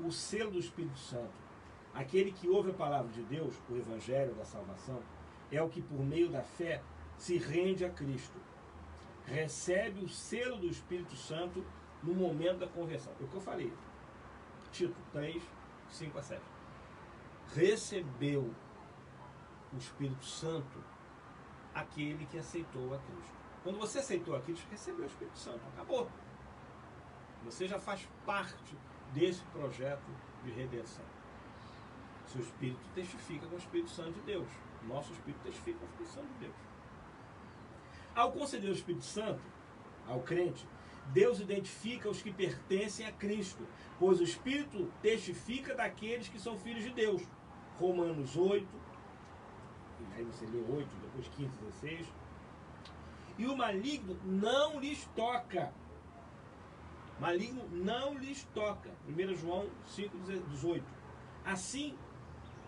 o selo do Espírito Santo. Aquele que ouve a palavra de Deus, o Evangelho da salvação, é o que por meio da fé se rende a Cristo. Recebe o selo do Espírito Santo no momento da conversão. É o que eu falei. Tito 3, 5 a 7. Recebeu o Espírito Santo aquele que aceitou a Cristo. Quando você aceitou a Cristo, recebeu o Espírito Santo. Acabou. Você já faz parte desse projeto de redenção. Seu Espírito testifica com o Espírito Santo de Deus. Nosso Espírito testifica com o Espírito Santo de Deus. Ao conceder o Espírito Santo ao crente, Deus identifica os que pertencem a Cristo, pois o Espírito testifica daqueles que são filhos de Deus. Romanos 8, e aí você lê 8, depois 15, 16. E o maligno não lhes toca. Maligno não lhes toca. 1 João 5, 18. Assim,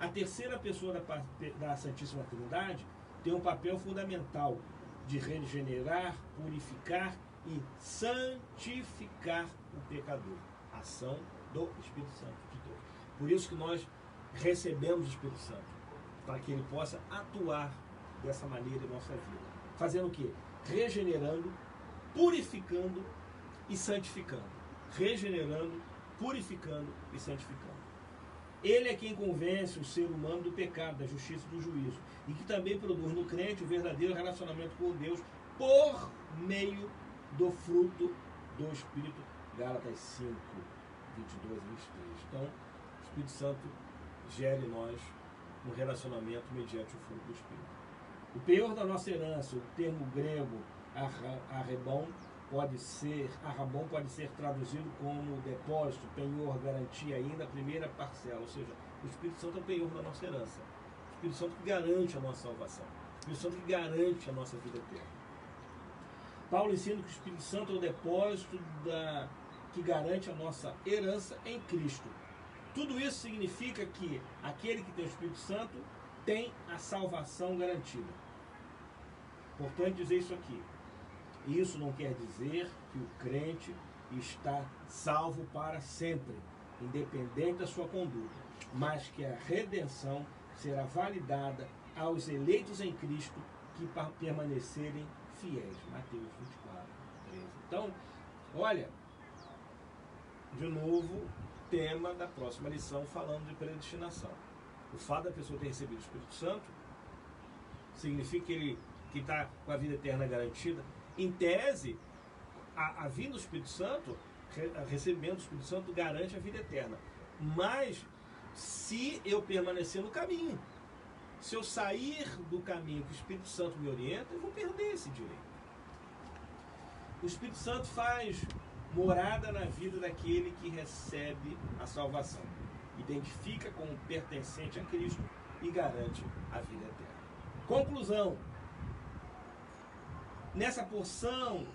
a terceira pessoa da Santíssima Trindade tem um papel fundamental de regenerar, purificar e santificar o pecador. Ação do Espírito Santo de Deus. Por isso que nós recebemos o Espírito Santo, para que ele possa atuar dessa maneira em nossa vida. Fazendo o quê? Regenerando, purificando e santificando. Regenerando, purificando e santificando. Ele é quem convence o ser humano do pecado, da justiça e do juízo. E que também produz no crente o verdadeiro relacionamento com Deus por meio do fruto do Espírito. Gálatas 5, 22 e 23. Então, o Espírito Santo gera em nós um relacionamento mediante o fruto do Espírito. O penhor da nossa herança, o termo grego arrabon pode ser traduzido como depósito, penhor, garantia, ainda a primeira parcela. Ou seja, o Espírito Santo é o penhor da nossa herança. O Espírito Santo que garante a nossa salvação. O Espírito Santo que garante a nossa vida eterna. Paulo ensina que o Espírito Santo é o depósito que garante a nossa herança em Cristo. Tudo isso significa que aquele que tem o Espírito Santo tem a salvação garantida. Importante dizer isso aqui. Isso não quer dizer que o crente está salvo para sempre, independente da sua conduta, mas que a redenção será validada aos eleitos em Cristo que permanecerem fiéis. Mateus 24, 13. Então, olha, de novo, tema da próxima lição falando de predestinação. O fato da pessoa ter recebido o Espírito Santo significa que ele está com a vida eterna garantida. Em tese, a vinda do Espírito Santo, recebimento do Espírito Santo, garante a vida eterna. Mas, se eu permanecer no caminho, se eu sair do caminho que o Espírito Santo me orienta, eu vou perder esse direito. O Espírito Santo faz morada na vida daquele que recebe a salvação. Identifica como pertencente a Cristo e garante a vida eterna. Conclusão. Nessa porção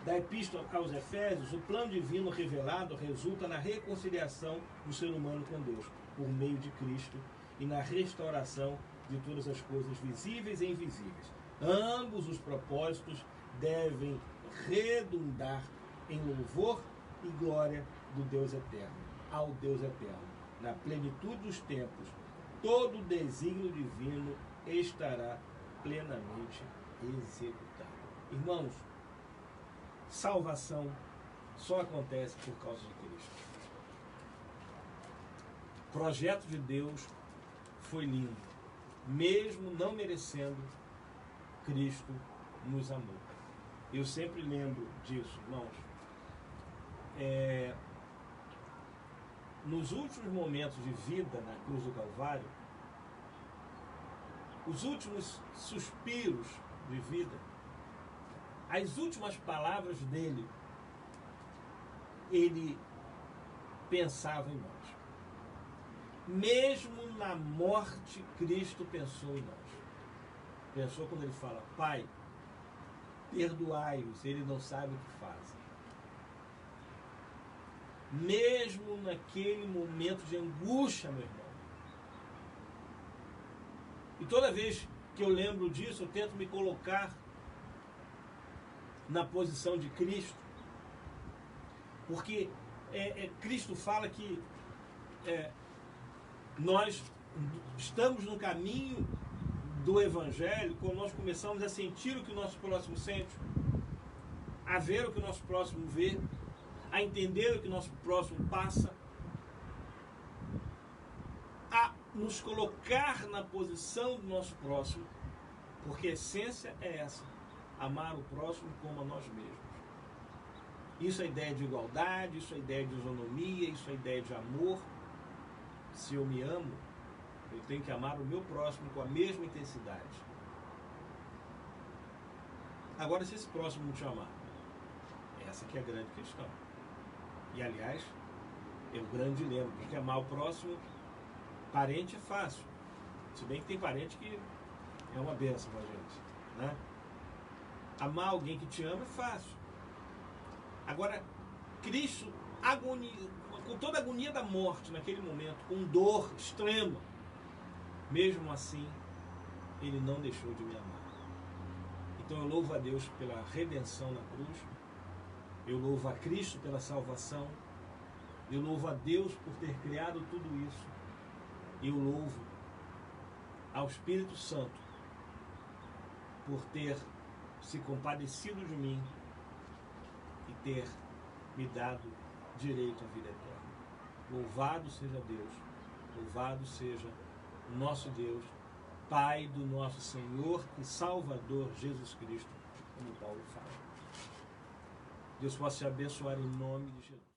da Epístola aos Efésios, o plano divino revelado resulta na reconciliação do ser humano com Deus, por meio de Cristo, e na restauração de todas as coisas visíveis e invisíveis. Ambos os propósitos devem redundar em louvor e glória do Deus eterno, ao Deus eterno. Na plenitude dos tempos, todo o desígnio divino estará plenamente executado. Irmãos, salvação só acontece por causa de Cristo. O projeto de Deus foi lindo. Mesmo não merecendo, Cristo nos amou. Eu sempre lembro disso, irmãos. Nos últimos momentos de vida na cruz do Calvário, os últimos suspiros de vida, as últimas palavras dele, ele pensava em nós. Mesmo na morte, Cristo pensou em nós. Pensou quando ele fala: Pai, perdoai-os, eles não sabem o que fazem. mesmo naquele momento de angústia, meu irmão. E toda vez que eu lembro disso, eu tento me colocar na posição de Cristo, porque Cristo fala que nós estamos no caminho do Evangelho quando nós começamos a sentir o que o nosso próximo sente, a ver o que o nosso próximo vê, a entender o que o nosso próximo passa, a nos colocar na posição do nosso próximo, porque a essência é essa: amar o próximo como a nós mesmos. Isso é ideia de igualdade, isso é ideia de isonomia, isso é ideia de amor. Se eu me amo, eu tenho que amar o meu próximo com a mesma intensidade. Agora, se esse próximo não te amar, essa que é a grande questão. E, aliás, é o grande dilema, porque amar o próximo, parente é fácil. Se bem que tem parente que é uma benção pra gente, né? Amar alguém que te ama é fácil. Agora, Cristo, com toda a agonia da morte naquele momento, com dor extrema, mesmo assim, Ele não deixou de me amar. Então eu louvo a Deus pela redenção na cruz, eu louvo a Cristo pela salvação, eu louvo a Deus por ter criado tudo isso, e eu louvo ao Espírito Santo por ter se compadecido de mim e ter me dado direito à vida eterna. Louvado seja Deus, louvado seja o nosso Deus, Pai do nosso Senhor e Salvador Jesus Cristo, como Paulo fala. Deus possa te abençoar em nome de Jesus.